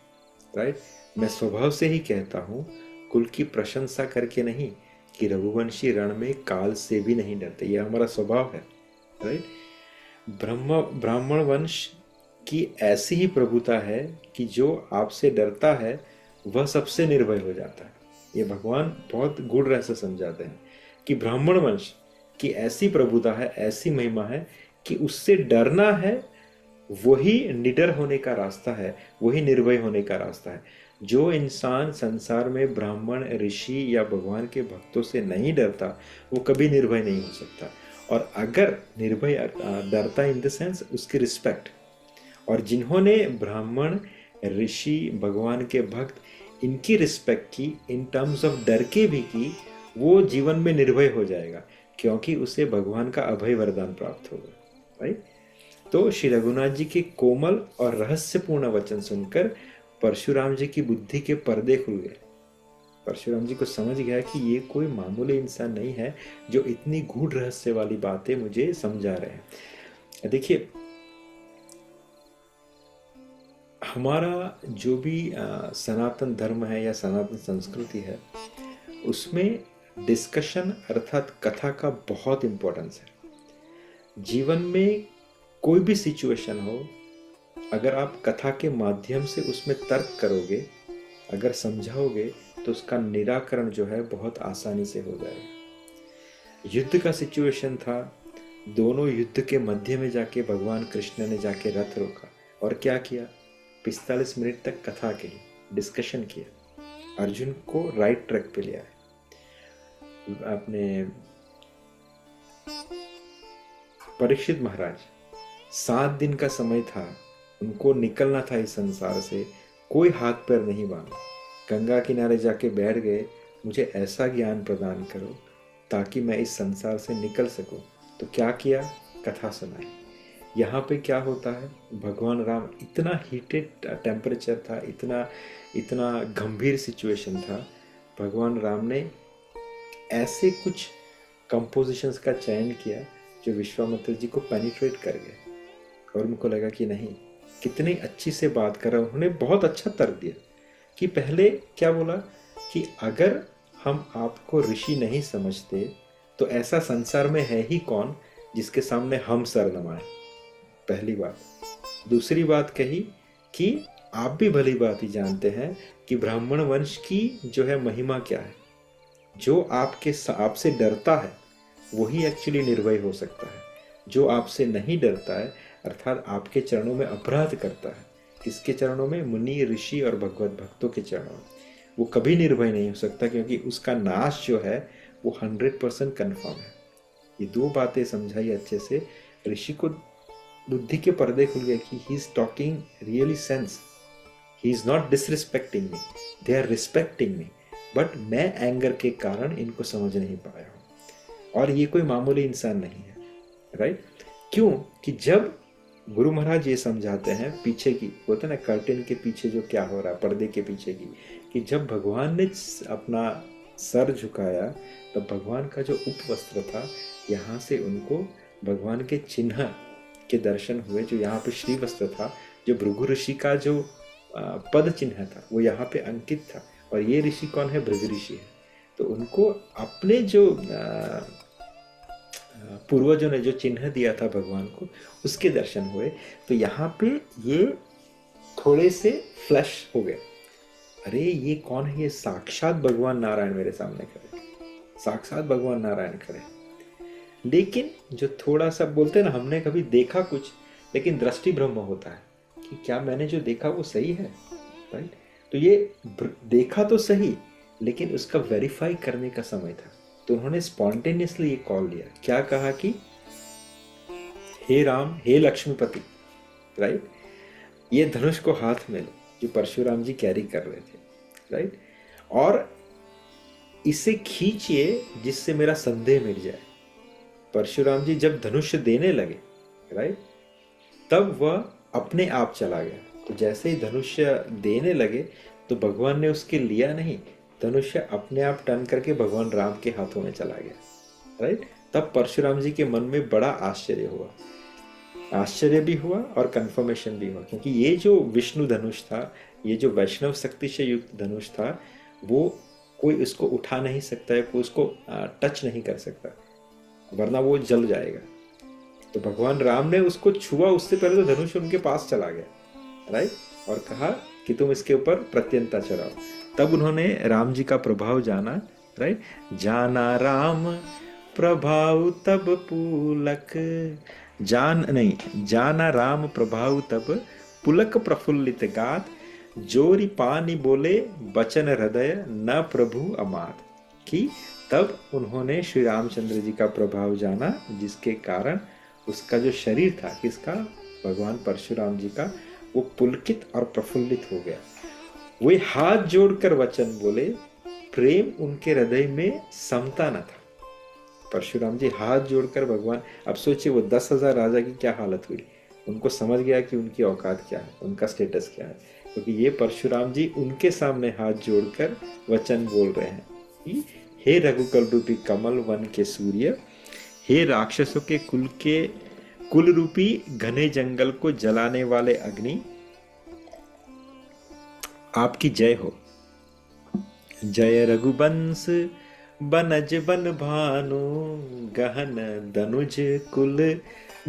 राइट। मैं स्वभाव से ही कहता हूँ, कुल की प्रशंसा करके नहीं, कि रघुवंशी रण में काल से भी नहीं डरते, यह हमारा स्वभाव है, राइट। ब्राह्मण वंश की ऐसी ही प्रभुता है कि जो आपसे डरता है वह सबसे निर्भय हो जाता है। ये भगवान बहुत गूढ़ रहस्य समझाते हैं कि ब्राह्मण वंश की ऐसी प्रभुता है, ऐसी महिमा है कि उससे डरना है, वही निडर होने का रास्ता है, वही निर्भय होने का रास्ता है। जो इंसान संसार में ब्राह्मण, ऋषि या भगवान के भक्तों से नहीं डरता, वो कभी निर्भय नहीं हो सकता। और अगर निर्भय डरता इन द सेंस उसकी रिस्पेक्ट, और जिन्होंने ब्राह्मण, ऋषि, भगवान के भक्त, इनकी रिस्पेक्ट की, इन टर्म्स ऑफ डर के भी की, वो जीवन में निर्भय हो जाएगा, क्योंकि उसे भगवान का अभय वरदान प्राप्त होगा, राइट। तो श्री रघुनाथ जी के कोमल और रहस्यपूर्ण वचन सुनकर परशुराम जी की बुद्धि के पर्दे खुल गए। परशुराम जी को समझ गया कि ये कोई मामूली इंसान नहीं है जो इतनी गूढ़ रहस्य वाली बातें मुझे समझा रहे हैं। देखिए, हमारा जो भी सनातन धर्म है या सनातन संस्कृति है, उसमें डिस्कशन अर्थात कथा का बहुत इम्पोर्टेंस है। जीवन में कोई भी सिचुएशन हो, अगर आप कथा के माध्यम से उसमें तर्क करोगे, अगर समझाओगे, तो उसका निराकरण जो है बहुत आसानी से हो जाएगा। युद्ध का सिचुएशन था, दोनों युद्ध के मध्य में जाके भगवान कृष्ण ने जाके रथ रोका और क्या किया, 45 मिनट तक कथा के डिस्कशन किया, अर्जुन को राइट ट्रैक पे ले आए। अपने परीक्षित महाराज, 7 दिन का समय था, उनको निकलना था इस संसार से, कोई हाथ पैर नहीं बांधा, गंगा किनारे जाके बैठ गए, मुझे ऐसा ज्ञान प्रदान करो ताकि मैं इस संसार से निकल सकूं। तो क्या किया, कथा सुनाई। यहाँ पे क्या होता है, भगवान राम, इतना हीटेड टेम्परेचर था, इतना गंभीर सिचुएशन था, भगवान राम ने ऐसे कुछ कंपोजिशंस का चयन किया जो विश्वामित्र जी को पेनिट्रेट कर गए। और उनको लगा कि नहीं, कितनी अच्छी से बात कर रहा है। उन्होंने बहुत अच्छा तर्क दिया कि पहले क्या बोला कि अगर हम आपको ऋषि नहीं समझते तो ऐसा संसार में है ही कौन जिसके सामने हम सर नवाएं। पहली बात। दूसरी बात कही कि आप भी भली बात ही जानते हैं कि ब्राह्मण वंश की जो है महिमा क्या है। जो आपसे डरता है वही एक्चुअली निर्भय हो सकता है। जो आपसे नहीं डरता है अर्थात आपके चरणों में अपराध करता है, किसके चरणों में? मुनि, ऋषि और भगवत भक्तों के चरणों में, वो कभी निर्भय नहीं हो सकता, क्योंकि उसका नाश जो है वो 100% कन्फर्म है। ये दो बातें समझाई अच्छे से। ऋषि को बुद्धि के पर्दे खुल गए कि he is talking really sense, he is not disrespecting me, they are respecting me, but मैं एंगर के कारण इनको समझ नहीं पाया हूँ। और ये कोई मामूली इंसान नहीं है, राइट? क्यों कि जब गुरु महाराज ये समझाते हैं पीछे की, बोलते हैं ना कर्टेन के पीछे जो क्या हो रहा है, पर्दे के पीछे की, कि जब भगवान ने अपना सर झुकाया तब भगवान का जो उपवस्त्र था यहाँ से उनको भगवान के चिन्ह के दर्शन हुए। जो यहाँ पे श्रीवस्त्र था, जो भृगु ऋषि का जो पद चिन्ह था वो यहाँ पे अंकित था। और ये ऋषि कौन है? भृगु ऋषि है। तो उनको अपने जो पूर्वजों ने जो चिन्ह दिया था भगवान को, उसके दर्शन हुए। तो यहाँ पे ये थोड़े से फ्लैश हो गए, अरे ये कौन है? ये साक्षात भगवान नारायण मेरे सामने खड़े, साक्षात भगवान नारायण खड़े। लेकिन जो थोड़ा सा बोलते हैं ना, हमने कभी देखा कुछ लेकिन दृष्टि भ्रम होता है कि क्या मैंने जो देखा वो सही है, राइट? तो ये देखा तो सही, लेकिन उसका वेरीफाई करने का समय था। तो उन्होंने स्पॉन्टेनियसली ये कॉल लिया। क्या कहा कि हे राम, हे लक्ष्मीपति, राइट, ये धनुष को हाथ में लो, जो परशुराम जी कैरी कर रहे थे, राइट, और इसे खींचिए जिससे मेरा संदेह मिट जाए। परशुराम जी जब धनुष देने लगे, राइट, तब वह अपने आप चला गया। तो जैसे ही धनुष्य देने लगे तो भगवान ने उसके लिया नहीं, धनुष्य अपने आप टर्न करके भगवान राम के हाथों में चला गया, राइट। तब परशुराम जी के मन में बड़ा आश्चर्य हुआ, आश्चर्य भी हुआ और कंफर्मेशन भी हुआ, क्योंकि ये जो विष्णु धनुष था, ये जो वैष्णव शक्ति से युक्त धनुष था, वो कोई उसको उठा नहीं सकता है, कोई उसको टच नहीं कर सकता, वरना वो जल जाएगा। तो भगवान राम ने उसको छुआ, उससे पहले तो धनुष उनके पास चला गया, राइट, और कहा कि तुम इसके ऊपर प्रत्यंता चढ़ाओ। तब उन्होंने राम जी का प्रभाव जाना, राइट, जाना राम प्रभाव तब पुलक, जाना राम प्रभाव तब पुलक प्रफुल्लित गात, जोरी पानी बोले बचन हृदय न प्रभु अमात। कि तब उन्होंने श्री रामचंद्र जी का प्रभाव जाना, जिसके कारण उसका जो शरीर था, किसका? भगवान परशुराम जी का, वो पुलकित और प्रफुल्लित हो गया। वे हाथ जोड़कर वचन बोले, प्रेम उनके हृदय में समता न था। परशुराम जी हाथ जोड़कर भगवान, अब सोचिए वो 10,000 राजा की क्या हालत हुई, उनको समझ गया कि उनकी औकात क्या है, उनका स्टेटस क्या है, क्योंकि ये परशुराम जी उनके सामने हाथ जोड़कर वचन बोल रहे हैं कि हे रघुकुल रूपी कमल वन के सूर्य, हे राक्षसों के कुल रूपी घने जंगल को जलाने वाले अग्नि, आपकी जय हो। जय रघुवंश बनज बन भानु, गहन दनुज कुल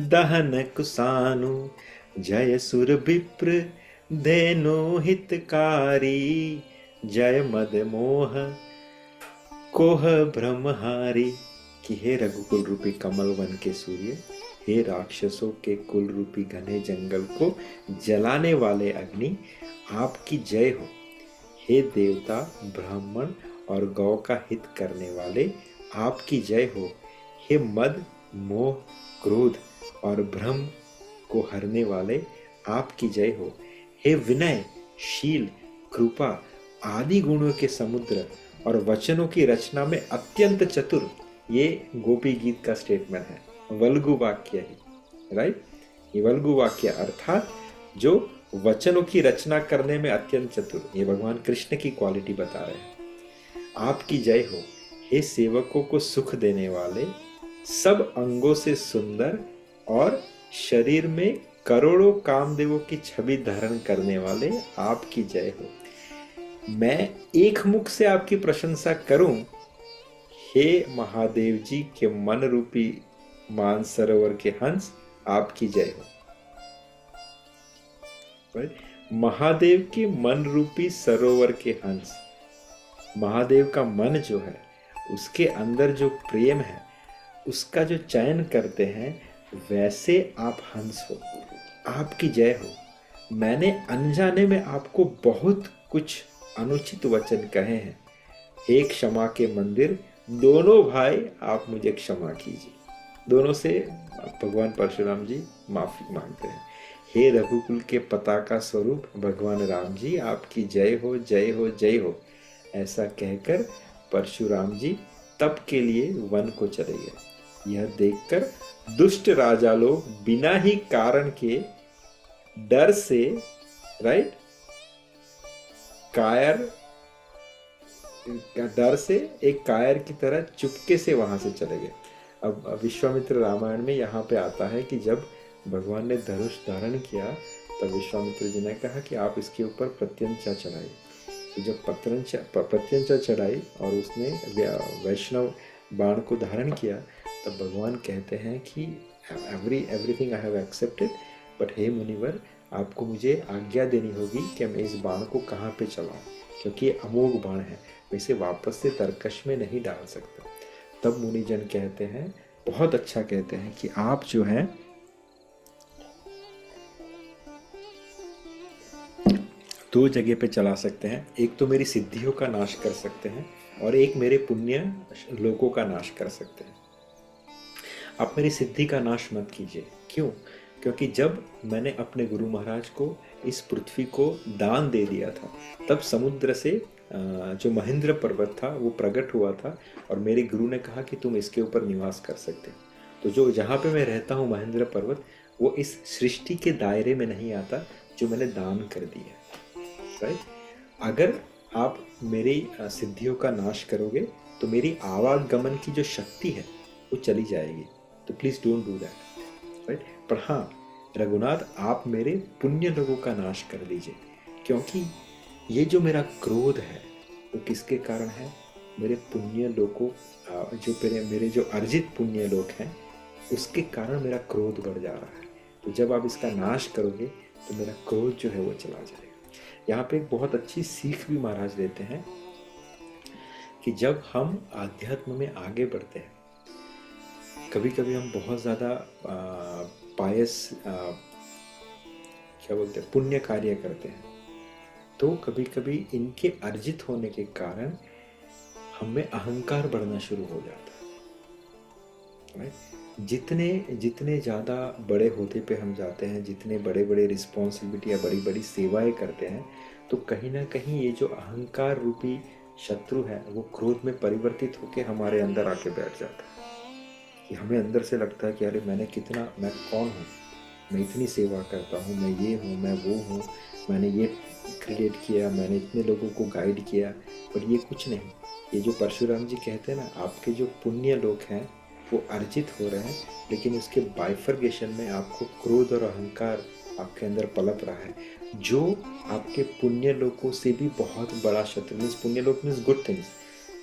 दहन कुसानु, जय सुर विप्र धेनु हितकारी, जय मद मोह कोह ब्रह्महारी। कि हे रघुकुल रूपी कमल वन के सूर्य, हे राक्षसों के कुल रूपी घने जंगल को जलाने वाले अग्नि, आपकी जय हो। हे देवता, ब्राह्मण और गौ का हित करने वाले, आपकी जय हो। हे मद, मोह, क्रोध और भ्रम को हरने वाले, आपकी जय हो। हे विनय, शील, कृपा आदि गुणों के समुद्र और वचनों की रचना में अत्यंत चतुर, ये गोपी गीत का स्टेटमेंट है, वल्गु वाक्य ही, राइट। ये वल्गु वाक्य अर्थात जो वचनों की रचना करने में अत्यंत चतुर, ये भगवान कृष्ण की क्वालिटी बता रहे हैं। आपकी जय हो। हे सेवकों को सुख देने वाले, सब अंगों से सुंदर और शरीर में करोड़ों कामदेवों की छवि धारण करने वाले आपकी जय हो। मैं एक मुख से आपकी प्रशंसा करूं, हे महादेव जी के मन रूपी मान सरोवर के हंस, आपकी जय हो। महादेव के मन रूपी सरोवर के हंस, महादेव का मन जो है, उसके अंदर जो प्रेम है, उसका जो चयन करते हैं, वैसे आप हंस हो, आपकी जय हो। मैंने अनजाने में आपको बहुत कुछ अनुचित वचन कहे हैं, हे क्षमा के मंदिर दोनों भाई, आप मुझे क्षमा कीजिए। दोनों से भगवान परशुराम जी माफी मांगते हैं। हे रघुकुल के पताका स्वरूप भगवान राम जी, आपकी जय हो, जय हो, जय हो। ऐसा कहकर परशुराम जी तप के लिए वन को चले गए। यह देखकर दुष्ट राजा लोग बिना ही कारण के डर से, राइट, कायर, डर से एक कायर की तरह चुपके से वहां से चले गए। अब विश्वामित्र रामायण में यहाँ पे आता है कि जब भगवान ने धनुष धारण किया, तब विश्वामित्र जी ने कहा कि आप इसके ऊपर प्रत्यंचा चढ़ाइए। तो जब प्रत्यंचा चढ़ाई और उसने वैष्णव बाण को धारण किया, तब भगवान कहते हैं कि everything I have accepted, but हे मुनिवर, आपको मुझे आज्ञा देनी होगी कि मैं इस बाण को कहाँ पे चलाऊं, क्योंकि ये अमोघ बाण है, मैं इसे वापस से तरकश में नहीं डाल सकता। तब मुनिजन कहते हैं, बहुत अच्छा कहते हैं कि आप जो हैं दो जगह पे चला सकते हैं, एक तो मेरी सिद्धियों का नाश कर सकते हैं और एक मेरे पुण्य लोगों का नाश कर सकते हैं। आप मेरी सिद्धि का नाश मत कीजिए। क्यों? क्योंकि जब मैंने अपने गुरु महाराज को इस पृथ्वी को दान दे दिया था, तब समुद्र से जो महेंद्र पर्वत था वो प्रकट हुआ था और मेरे गुरु ने कहा कि तुम इसके ऊपर निवास कर सकते हो। तो जो जहाँ पे मैं रहता हूँ महेंद्र पर्वत, वो इस सृष्टि के दायरे में नहीं आता जो मैंने दान कर दिया, राइट। अगर आप मेरी सिद्धियों का नाश करोगे तो मेरी आवागमन की जो शक्ति है वो चली जाएगी, तो please don't do that, right. पर हाँ रघुनाथ, आप मेरे पुण्य लोगों का नाश कर दीजिए, क्योंकि ये जो मेरा क्रोध है वो किसके कारण है? मेरे पुण्य लोगों, जो मेरे जो अर्जित पुण्य लोग हैं उसके कारण मेरा क्रोध बढ़ जा रहा है। तो जब आप इसका नाश करोगे तो मेरा क्रोध जो है वो चला जाएगा। यहाँ पे एक बहुत अच्छी सीख भी महाराज देते हैं कि जब हम आध्यात्म में आगे बढ़ते हैं, कभी कभी हम बहुत ज़्यादा पायस, क्या बोलते हैं, पुण्य कार्य करते हैं, तो कभी कभी इनके अर्जित होने के कारण हमें अहंकार बढ़ना शुरू हो जाता है, राइट। जितने ज़्यादा बड़े होते पे हम जाते हैं, जितने बड़े बड़े रिस्पॉन्सिबिलिटी या बड़ी बड़ी सेवाएं करते हैं, तो कहीं ना कहीं ये जो अहंकार रूपी शत्रु है वो क्रोध में परिवर्तित होकर हमारे अंदर आके बैठ जाता है कि हमें अंदर से लगता है कि अरे मैं कौन हूँ, मैं इतनी सेवा करता हूँ, मैं ये हूँ, मैं वो हूँ, मैंने ये क्रिएट किया, मैंने इतने लोगों को गाइड किया, पर ये कुछ नहीं। ये जो परशुराम जी कहते हैं ना, आपके जो पुण्य लोग हैं वो अर्जित हो रहे हैं, लेकिन उसके बाइफर्गेशन में आपको क्रोध और अहंकार आपके अंदर पलप रहा है, जो आपके पुण्य लोगों से भी बहुत बड़ा शत्रु। मीन्स पुण्य लोग मीन्स गुड थिंग्स,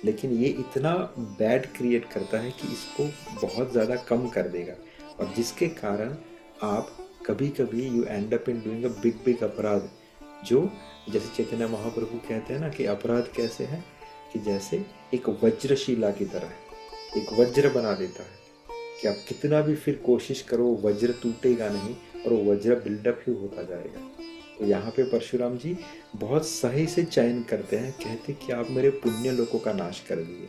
लेकिन ये इतना बैड क्रिएट करता है कि इसको बहुत ज़्यादा कम कर देगा, और जिसके कारण आप कभी कभी you and up in doing a big अपराध, जो जैसे चैतन्य महाप्रभु कहते हैं ना कि अपराध कैसे है, कि जैसे एक वज्रशिला की तरह है, एक वज्र बना देता है कि आप कितना भी फिर कोशिश करो वज्र टूटेगा नहीं और वो वज्र बिल्डअप ही होता जाएगा। तो यहाँ पे परशुराम जी बहुत सही से चयन करते हैं, कहते कि आप मेरे पुण्य लोगों का नाश कर दिए,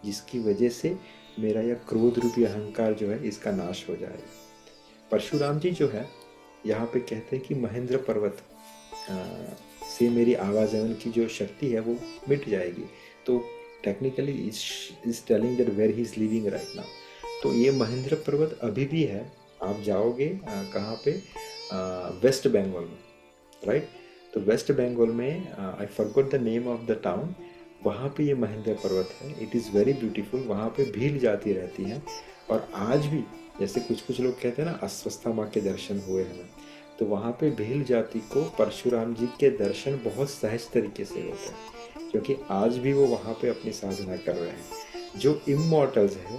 जिसकी वजह से मेरा यह क्रोध रूपी अहंकार जो है इसका नाश हो जाएगा। परशुराम जी जो है यहाँ पे कहते हैं कि महेंद्र पर्वत से मेरी आवागमन की जो शक्ति है वो मिट जाएगी। तो technically is telling that where he is living right now. तो ये महेंद्र पर्वत अभी भी है, आप जाओगे कहाँ पे, वेस्ट बंगाल में, राइट। तो वेस्ट बंगाल में I forgot the name of the town, वहाँ पे ये महेंद्र पर्वत है। इट इज़ वेरी ब्यूटीफुल, वहाँ पे भील जाती रहती हैं और आज भी जैसे कुछ कुछ लोग कहते हैं ना अस्वस्था माँ के दर्शन हुए हैं, तो वहाँ पे भील जाति को परशुराम जी के दर्शन बहुत सहज तरीके से होते हैं, क्योंकि आज भी वो वहाँ पे अपनी साधना कर रहे हैं। जो इमॉर्टल्स है,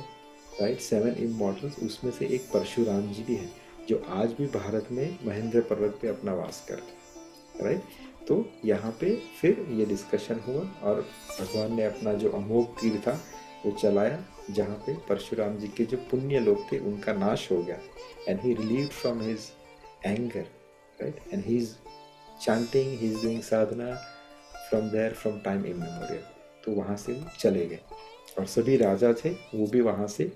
राइट, 7 इमॉर्टल्स, उसमें से एक परशुराम जी भी हैं, जो आज भी भारत में महेंद्र पर्वत पे अपना वास कर रहे हैं, राइट। तो यहाँ पे फिर ये डिस्कशन हुआ और भगवान ने अपना जो अमोघ तीर था वो चलाया, जहाँ पे परशुराम जी के जो पुण्य लोग थे उनका नाश हो गया, and he relieved from his anger, right, and he is chanting, he is doing sadhana from there from time immemorial। तो वहाँ से वो चले गए और सभी राजा थे वो भी वहाँ से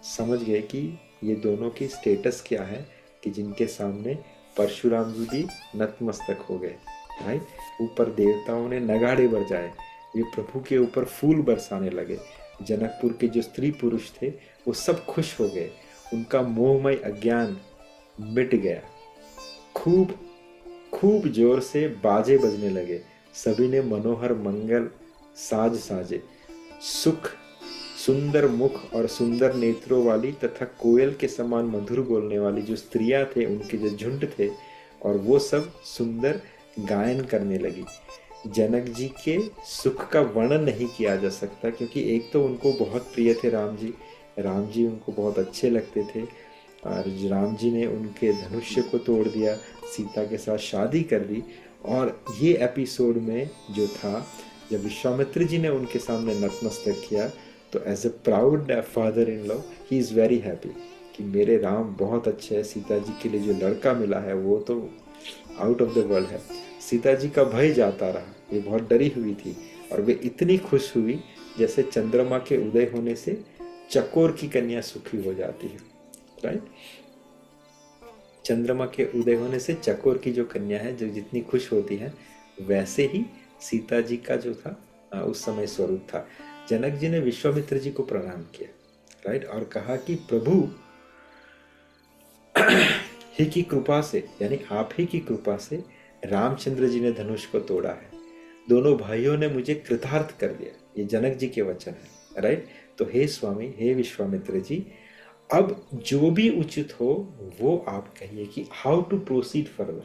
समझ गए कि ये दोनों की स्टेटस क्या है, कि जिनके सामने परशुराम जी भी नतमस्तक हो गए, राइट। ऊपर देवताओं ने नगाड़े बजाए, ये प्रभु के ऊपर फूल बरसाने लगे। जनकपुर के जो स्त्री पुरुष थे वो सब खुश हो गए, उनका मोहमय अज्ञान मिट गया। खूब खूब जोर से बाजे बजने लगे, सभी ने मनोहर मंगल साज साजे। सुख, सुंदर मुख और सुंदर नेत्रों वाली तथा कोयल के समान मधुर बोलने वाली जो स्त्रियां थे, उनके जो झुंड थे, और वो सब सुंदर गायन करने लगी। जनक जी के सुख का वर्णन नहीं किया जा सकता, क्योंकि एक तो उनको बहुत प्रिय थे राम जी उनको बहुत अच्छे लगते थे, और राम जी ने उनके धनुष्य को तोड़ दिया, सीता के साथ शादी कर दी। और ये एपिसोड में जो था, जब विश्वामित्र जी ने उनके सामने नतमस्तक किया, तो as a proud father in law he is very happy कि मेरे राम बहुत अच्छे हैं, सीता जी के लिए जो लड़का मिला है वो तो आउट ऑफ द वर्ल्ड है। सीता जी का भय जाता रहा, ये बहुत डरी हुई थी, और वे इतनी खुश हुई जैसे चंद्रमा के उदय होने से चकोर की कन्या सुखी हो जाती है, राइट। चंद्रमा के उदय होने से चकोर की जो कन्या है, जो जितनी खुश होती है, वैसे ही सीता जी का जो था उस समय स्वरूप था। जनक जी ने विश्वामित्र जी को प्रणाम किया, राइट, और कहा कि प्रभु ही की कृपा से, यानी आप ही की कृपा से रामचंद्र जी ने धनुष को तोड़ा है, दोनों भाइयों ने मुझे कृतार्थ कर दिया। ये जनक जी के वचन है, राइट। तो हे स्वामी, हे विश्वामित्र जी, अब जो भी उचित हो वो आप कहिए कि हाउ टू प्रोसीड फर्दर।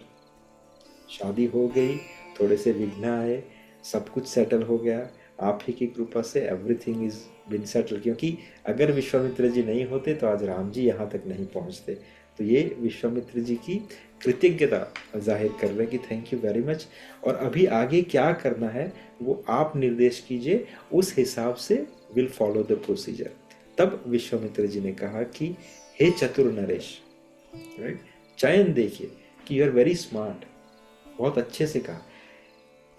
शादी हो गई, थोड़े से विघ्न आए, सब कुछ सेटल हो गया, आप ही की कृपा से एवरीथिंग इज बिन सेटल। क्योंकि अगर विश्वामित्र जी नहीं होते तो आज राम जी यहाँ तक नहीं पहुँचते। तो ये विश्वामित्र जी की कृतज्ञता जाहिर कर रहे हैं कि थैंक यू वेरी मच, और अभी आगे क्या करना है वो आप निर्देश कीजिए, उस हिसाब से विल फॉलो द प्रोसीजर। तब विश्वामित्र जी ने कहा कि हे चतुर नरेश, राइट, चयन देखिए कि यू आर वेरी स्मार्ट, बहुत अच्छे से कहा।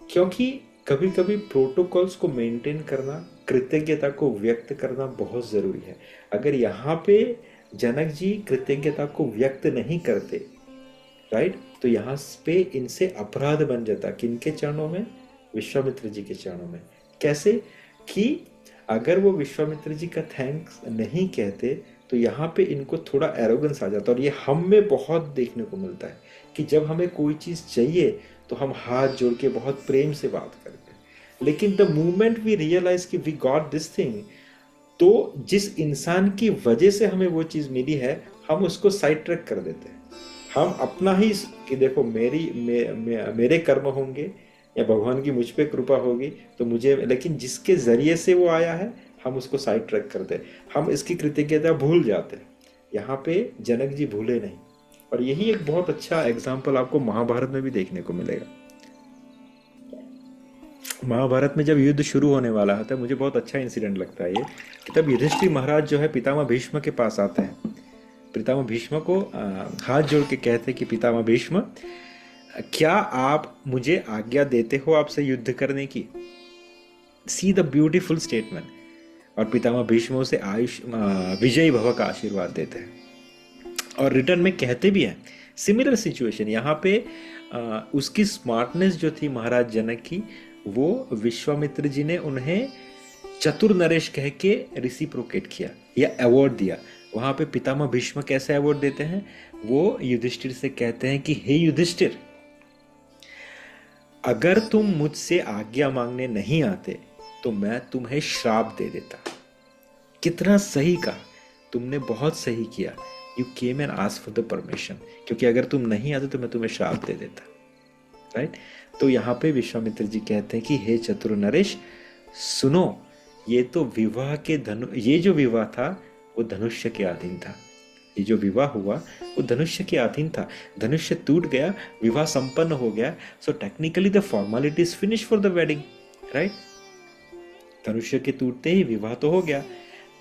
क्योंकि कभी कभी प्रोटोकॉल्स को मेंटेन करना, कृतज्ञता को व्यक्त करना बहुत जरूरी है। अगर यहाँ पे जनक जी कृतज्ञता को व्यक्त नहीं करते, राइट, तो यहाँ पे इनसे अपराध बन जाता। किनके चरणों में? विश्वामित्र जी के चरणों में। कैसे? कि अगर वो विश्वामित्र जी का थैंक्स नहीं कहते तो यहाँ पे इनको थोड़ा एरोगेंस आ जाता। और ये हम में बहुत देखने को मिलता है कि जब हमें कोई चीज़ चाहिए तो हम हाथ जोड़ के बहुत प्रेम से बात करते हैं, लेकिन द मोमेंट वी रियलाइज कि वी गॉट दिस थिंग, तो जिस इंसान की वजह से हमें वो चीज़ मिली है, हम उसको साइड ट्रैक कर देते हैं। हम अपना ही कि देखो मेरे कर्म होंगे या भगवान की मुझ पे कृपा होगी तो मुझे, लेकिन जिसके जरिए से वो आया है हम उसको साइड ट्रैक करते हैं, हम इसकी कृतज्ञता भूल जाते हैं। यहाँ पे जनक जी भूले नहीं, और यही एक बहुत अच्छा एग्जाम्पल आपको महाभारत में भी देखने को मिलेगा। महाभारत में जब युद्ध शुरू होने वाला था, मुझे बहुत अच्छा इंसिडेंट लगता है ये, कि तब युधिष्ठिर महाराज जो है पितामह भीष्म के पास आते हैं। पितामह भीष्म को हाथ जोड़ के कहते हैं कि पितामह भीष्म, क्या आप मुझे आज्ञा देते हो आपसे युद्ध करने की? See the beautiful statement. और पितामह भीष्म उसे विजयी भव का आशीर्वाद देते हैं, और रिटर्न में कहते भी हैं सिमिलर सिचुएशन। यहाँ पे उसकी स्मार्टनेस जो थी महाराज जनक की, वो विश्वामित्र जी ने उन्हें चतुर नरेश कह के रिसिप्रोकेट किया या अवार्ड दिया। वहाँ पे पितामह भीष्म कैसे अवार्ड देते हैं? वो युधिष्ठिर से कहते हैं कि हे युधिष्ठिर, अगर तुम मुझसे आज्ञा मांगने नहीं आते तो मैं तुम्हें श्राप दे देता। कितना सही कहा तुमने, बहुत सही किया। You came and ask for the permission, क्योंकि अगर तुम नहीं आते तो मैं तुम्हें श्राप दे देता, राइट। तो यहाँ पे विश्वामित्र जी कहते हैं कि हे चतुर नरेश सुनो, ये तो विवाह के ये जो विवाह था वो धनुष्य के अधीन था, ये जो विवाह हुआ वो धनुष्य के अधीन था, धनुष्य टूट गया, विवाह संपन्न हो गया, so technically the formality is finish for the wedding, right. धनुष्य के टूटते ही विवाह तो हो गया,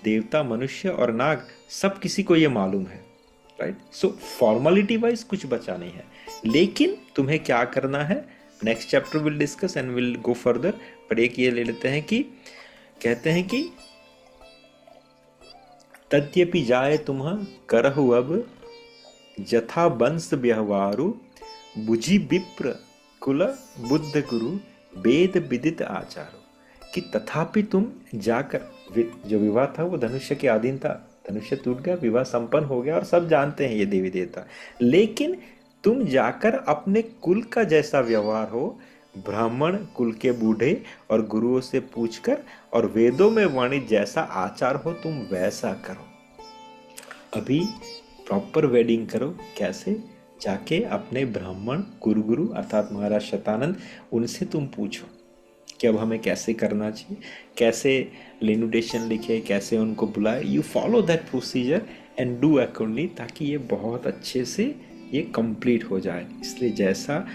देवता मनुष्य और नाग सब किसी को ये मालूम है, राइट। सो फॉर्मेलिटी वाइज कुछ बचा नहीं है, लेकिन तुम्हें क्या करना है next chapter will discuss and will go further, पर एक ये ले लेते हैं कि कहते हैं कि तद्यपि जाए तुम करहु अब जथा वंश व्यवहारु बुझी विप्र कुल बुद्ध गुरु वेद विदित आचारो, कि तथापि तुम जाकर, जो विवाह था वो धनुष्य के अधीन था, धनुष्य टूट गया, विवाह संपन्न हो गया और सब जानते हैं ये देवी देवता, लेकिन तुम जाकर अपने कुल का जैसा व्यवहार हो, ब्राह्मण कुल के बूढ़े और गुरुओं से पूछकर, और वेदों में वर्णित जैसा आचार हो तुम वैसा करो। अभी प्रॉपर वेडिंग करो, कैसे? जाके अपने ब्राह्मण कुलगुरु अर्थात महाराज शतानंद, उनसे तुम पूछो कि अब हमें कैसे करना चाहिए, कैसे लिनुडेशन लिखे, कैसे उनको बुलाए। You follow that procedure and do accordingly, ताकि ये बहुत अच्छे से ये कंप्लीट हो जाए। इसलिए जैसा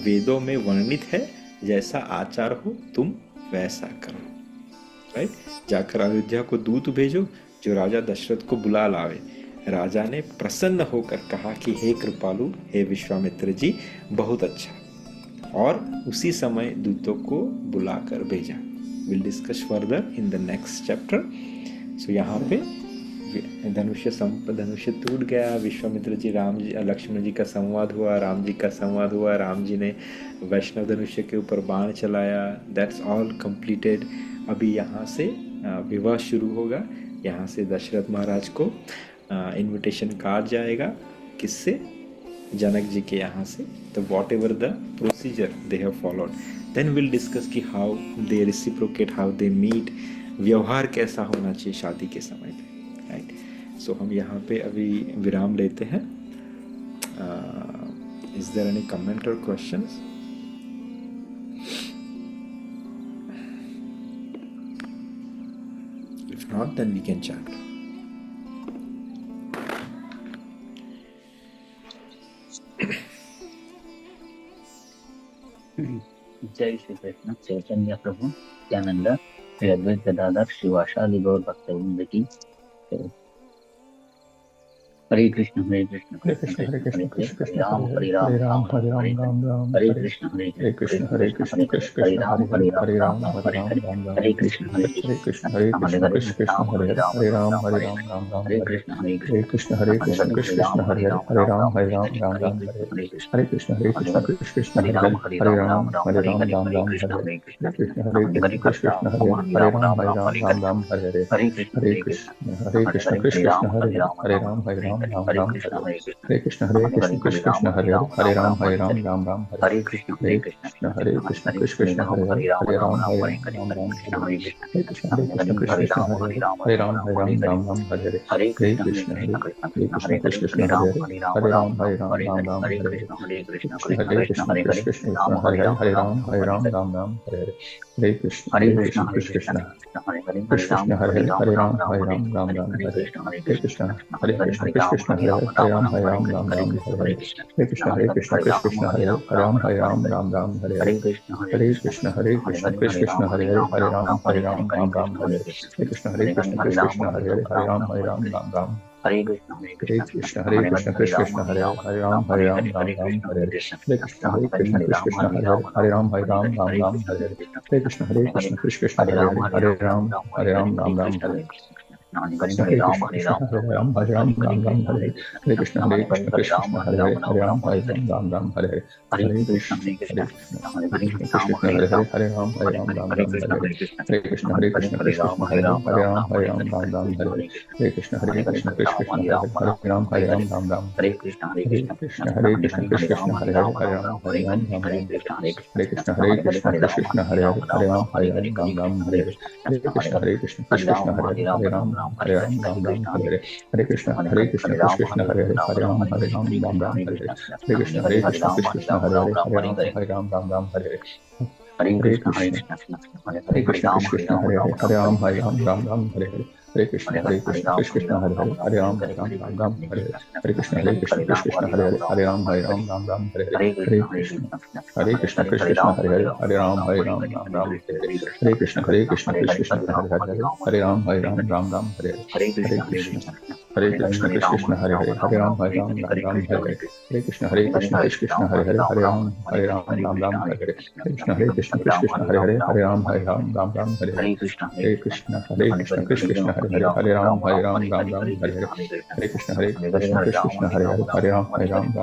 वेदों में वर्णित है, जैसा आचार हो तुम वैसा करो, राइट। जाकर अयोध्या को दूत भेजो जो राजा दशरथ को बुला लावे। राजा ने प्रसन्न होकर कहा कि हे कृपालु, हे विश्वामित्र जी, बहुत अच्छा, और उसी समय दूतों को बुलाकर भेजा। Will discuss further in the next chapter. So यहाँ पे धनुष्य टूट गया, विश्वामित्र जी राम जी लक्ष्मण जी का संवाद हुआ, राम जी का संवाद हुआ, राम जी ने वैष्णव धनुष्य के ऊपर बाण चलाया। That's all completed. अभी यहाँ से विवाह शुरू होगा। यहाँ से दशरथ महाराज को इनविटेशन कार्ड जाएगा, किससे? जनक जी के यहाँ से। तो whatever the procedure they have followed, then will discuss कि how they reciprocate, how they meet, व्यवहार कैसा होना चाहिए शादी के समय पे, राइट। सो हम यहाँ पे अभी विराम लेते हैं। इज देयर एनी कमेंट और questions? If not, then we can chat. जय श्री कृष्ण चैतन्य प्रभु नित्यानंद श्री अद्वैत गदाधर शिवासादि गौर भक्तवृंद की। हरे कृष्ण कृष्ण हरे हरे राम हरे राम राम राम हरे कृष्ण कृष्ण कृष्ण हरे राम हरे राम हरे कृष्ण कृष्ण कृष्ण हरे राम हरे कृष्ण कृष्ण कृष्ण हरे राम हरे कृष्ण कृष्ण हरे राम हरे राम हरे कृष्ण कृष्ण हरे राम हरे कृष्ण कृष्ण हरे राम हरे राम हरे कृष्ण कृष्ण हरे राम हरे राम हरे कृष्ण कृष्ण कृष्ण हरे राम हरे कृष्ण कृष्ण हरे राम हरे कृष्ण कृष्ण हरे राम हरे राम हरे कृष्ण कृष्ण हरे राम हरे कृष्ण कृष्ण कृष्ण हरे राम हरे कृष्ण कृष्ण हरे राम हरे कृष्ण कृष्ण हरे राम हरे कृष्ण कृष्ण हरे राम हरे कृष्ण कृष्ण हरे राम हरे कृष्ण कृष्ण हरे राम हरे कृष्ण हरे राम हरे कृष्ण कृष्ण हरे राम हरे राम हरे कृष्ण कृष्ण हरे राम हरे राम हरे कृष्ण कृष्ण हरे राम हरे कृष्ण कृष्ण हरे राम हरे कृष्ण कृष्ण हरे राम हरे कृष्ण कृष्ण हरे राम हरे कृष्ण कृष्ण हरे राम हरे राम राम राम हरे हरे, हरे कृष्ण कृष्ण कृष्ण हरे हरे, हरे राम राम राम हरे हरे, हरे कृष्ण कृष्ण कृष्ण हरे हरे, हरे राम राम हरे हरे, हरे हरे कृष्ण कृष्ण कृष्ण हरे हरे हरे, कृष्ण कृष्ण कृष्ण हरे हरे, हरे राम राम हरे हरे, हरे कृष्ण कृष्ण कृष्ण हरे हरे, हरे राम राम हरे हरे, हरे कृष्ण कृष्ण कृष्ण हरे हरे, हरे राम राम हरे हरे, हरे कृष्ण कृष्ण कृष्ण हरे हरे, हरे राम राम हरे हरे, हरे कृष्ण कृष्ण कृष्ण हरे हरे, हरे राम राम हरे हरे, हरे कृष्ण कृष्ण कृष्ण हरे हरे, हरे राम राम हरे हरे, हरे कृष्ण कृष्ण कृष्ण हरे हरे, हरे राम राम हरे हरे, हरे कृष्ण कृष्ण कृष्ण हरे हरे, हरे राम राम हरे हरे, हरे कृष्ण हरे कृष्ण कृष्ण कृष्ण हरे हरे, हरे राम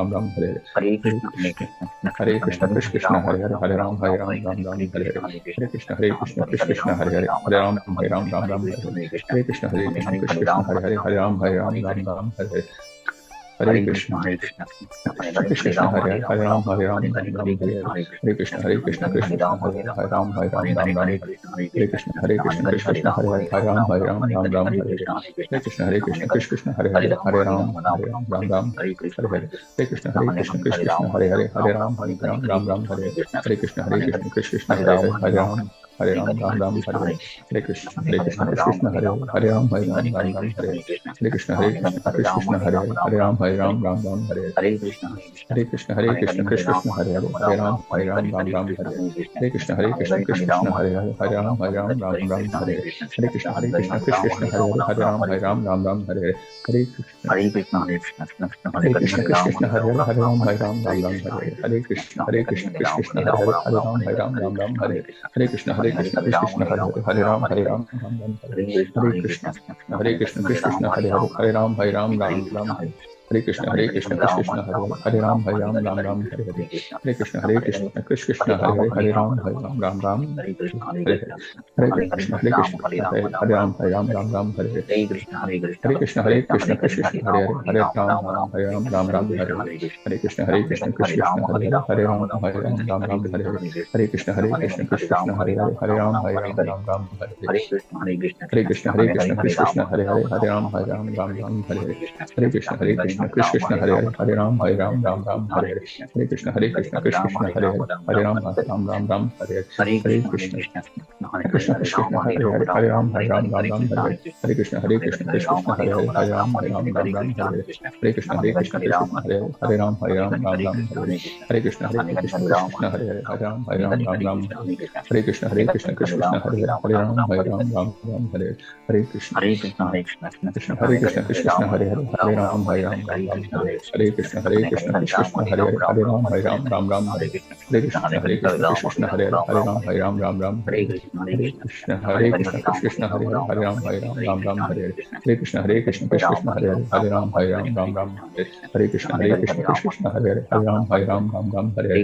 राम हरे हरे, हरे कृष्ण कृष्ण कृष्ण हरे हरे, हरे राम राम हरे हरे, हरे हरे कृष्ण हरे कृष्ण कृष्ण हरे कृष्ण कृष्ण हरे हरे, हरे राम हरे हरे, हरे कृष्ण कृष्ण हरे हरे, हरे राम राम हरे हरे, हरे कृष्ण कृष्ण कृष्ण हरे हरे, हरे राम राम हरे हरे, हरे कृष्ण कृष्ण कृष्ण हरे हरे, हरे राम राम हरे हरे, हरे कृष्ण कृष्ण कृष्ण हरे हरे, हरे राम राम हरे हरे, हरे कृष्ण कृष्ण कृष्ण हरे हरे, हरे राम राम हरे हरे, हरे कृष्ण कृष्ण कृष्ण हरे हरे, हरे राम राम हरे हरे, हरे कृष्ण कृष्ण कृष्ण हरे हरे, हरे राम राम हरे हरे, हरे कृष्ण कृष्ण कृष्ण हरे हरे, हरे राम राम हरे हरे, हरे कृष्ण कृष्ण कृष्ण हरे हरे, हरे राम राम हरे हरे, हरे कृष्ण कृष्ण कृष्ण हरे हरे, हरे राम राम हरे हरे, हरे कृष्ण हरे कृष्ण कृष्ण हरे हरे, हरे राम राम हरे हरे, हरे कृष्ण कृष्ण कृष्ण हरे हरे, हरे राम राम हरे हरे, हरे कृष्ण कृष्ण कृष्ण हरे हरे, हरे राम राम हरे हरे, हरे कृष्ण हरे कृष्ण कृष्ण हरे कृष्ण कृष्ण हरे हरे, हरे राम राम हरे हरे, हरे कृष्ण कृष्ण कृष्ण हरे हरे, हरे राम राम हरे हरे, हरे कृष्ण कृष्ण कृष्ण हरे हरे, हरे राम राम हरे हरे, हरे कृष्ण कृष्ण कृष्ण हरे हरे, हरे राम राम हरे, हरे कृष्ण कृष्ण कृष्ण हरे हरे, हरे राम राम हरे हरे, हरे कृष्ण कृष्ण कृष्ण हरे हरे, हरे राम राम हरे हरे, हरे कृष्ण कृष्ण हरे हरे, हरे राम हरे हरे, हरे कृष्ण कृष्ण कृष्ण हरे हरे, हरे राम राम हरे हरे, हरे कृष्ण कृष्ण हरे हरे, हरे राम राम हरे हरे, हरे कृष्ण कृष्ण हरे हरे, हरे राम राम हरे हरे, हरे कृष्ण कृष्ण हरे हरे, हरे राम राम हरे हरे, हरे कृष्ण कृष्ण हरे हरे, हरे राम हरे हरे, हरे कृष्ण कृष्ण हरे हरे, हरे राम राम हरे हरे, हरे हरे कृष्ण कृष्ण हरे कृष्ण हरे हरे, हरे राम राम हरे हरे, हरे कृष्ण कृष्ण हरे हरे, हरे राम राम हरे हरे, हरे कृष्ण कृष्ण हरे हरे, हरे राम राम हरे हरे, हरे कृष्ण कृष्ण हरे हरे, हरे राम राम हरे हरे, हरे कृष्ण कृष्ण हरे हरे, हरे राम राम हरे हरे, हरे कृष्ण कृष्ण हरे हरे, हरे राम राम हरे हरे, हरे कृष्ण कृष्ण हरे हरे, हरे राम राम हरे हरे, हरे कृष्ण कृष्ण हरे हरे, हरे राम राम हरे हरे, हरे कृष्ण कृष्ण हरे हरे, हरे राम राम हरे हरे, हरे कृष्ण कृष्ण हरे हरे, हरे राम राम हरे हरे, हरे कृष्ण कृष्ण हरे हरे, हरे राम राम हरे हरे,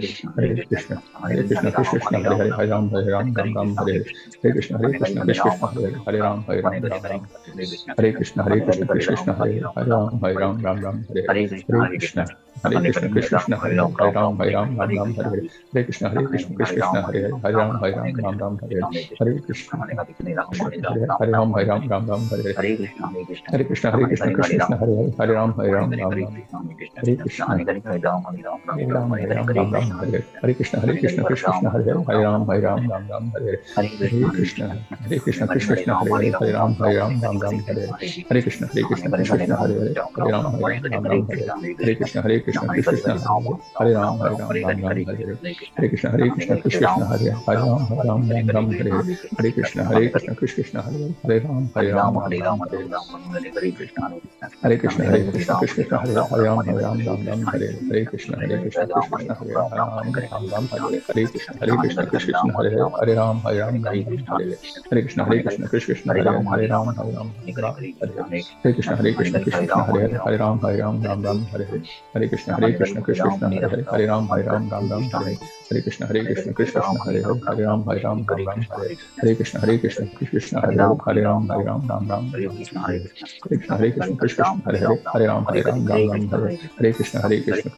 हरे कृष्ण कृष्ण हरे हरे, हरे राम राम हरे हरे, हरे कृष्ण कृष्ण हरे हरे, हरे राम राम हरे कृष्ण कृष्ण हरे हरे, हरे राम राम हरे हरे, हरे कृष्ण कृष्ण हरे हरे, हरे राम राम हरे हरे, हरे कृष्ण कृष्ण हरे हरे, हरे राम राम हरे हरे, हरे कृष्ण हरे हरे, हरे राम राम हरे हरे, हरे कृष्ण कृष्ण हरे हरे, हरे राम हरे कृष्ण हरे राम राम हरे हरे, हरे कृष्ण कृष्ण हरे हरे, हरे राम राम हरे हरे, हरे कृष्ण कृष्ण हरे हरे, हरे राम राम हरे हरे, हरे कृष्ण कृष्ण हरे हरे, हरे राम राम हरे हरे, हरे कृष्ण कृष्ण हरे हरे, हरे राम राम हरे हरे, हरे कृष्ण कृष्ण हरे हरे, हरे राम राम हरे हरे, हरे कृष्ण कृष्ण हरे हरे, हरे राम राम हरे हरे, हरे कृष्ण कृष्ण हरे हरे, हरे राम हरे हरे, हरे कृष्ण कृष्ण हरे हरे, हरे राम हरे हरे, हरे कृष्ण कृष्ण हरे हरे, हरे राम हरे हरे, हरे कृष्ण कृष्ण हरे हरे, हरे राम हरे हरे, हरे कृष्ण कृष्ण हरे हरे, हरे राम हरे हरे, हरे कृष्ण कृष्ण हरे हरे, हरे राम हरे हरे, हरे कृष्ण कृष्ण हरे हरे, हरे राम हरे हरे, हरे कृष्ण कृष्ण हरे हरे, हरे राम हरे हरे, हरे कृष्ण कृष्ण हरे हरे, हरे राम हरे हरे, हरे कृष्ण कृष्ण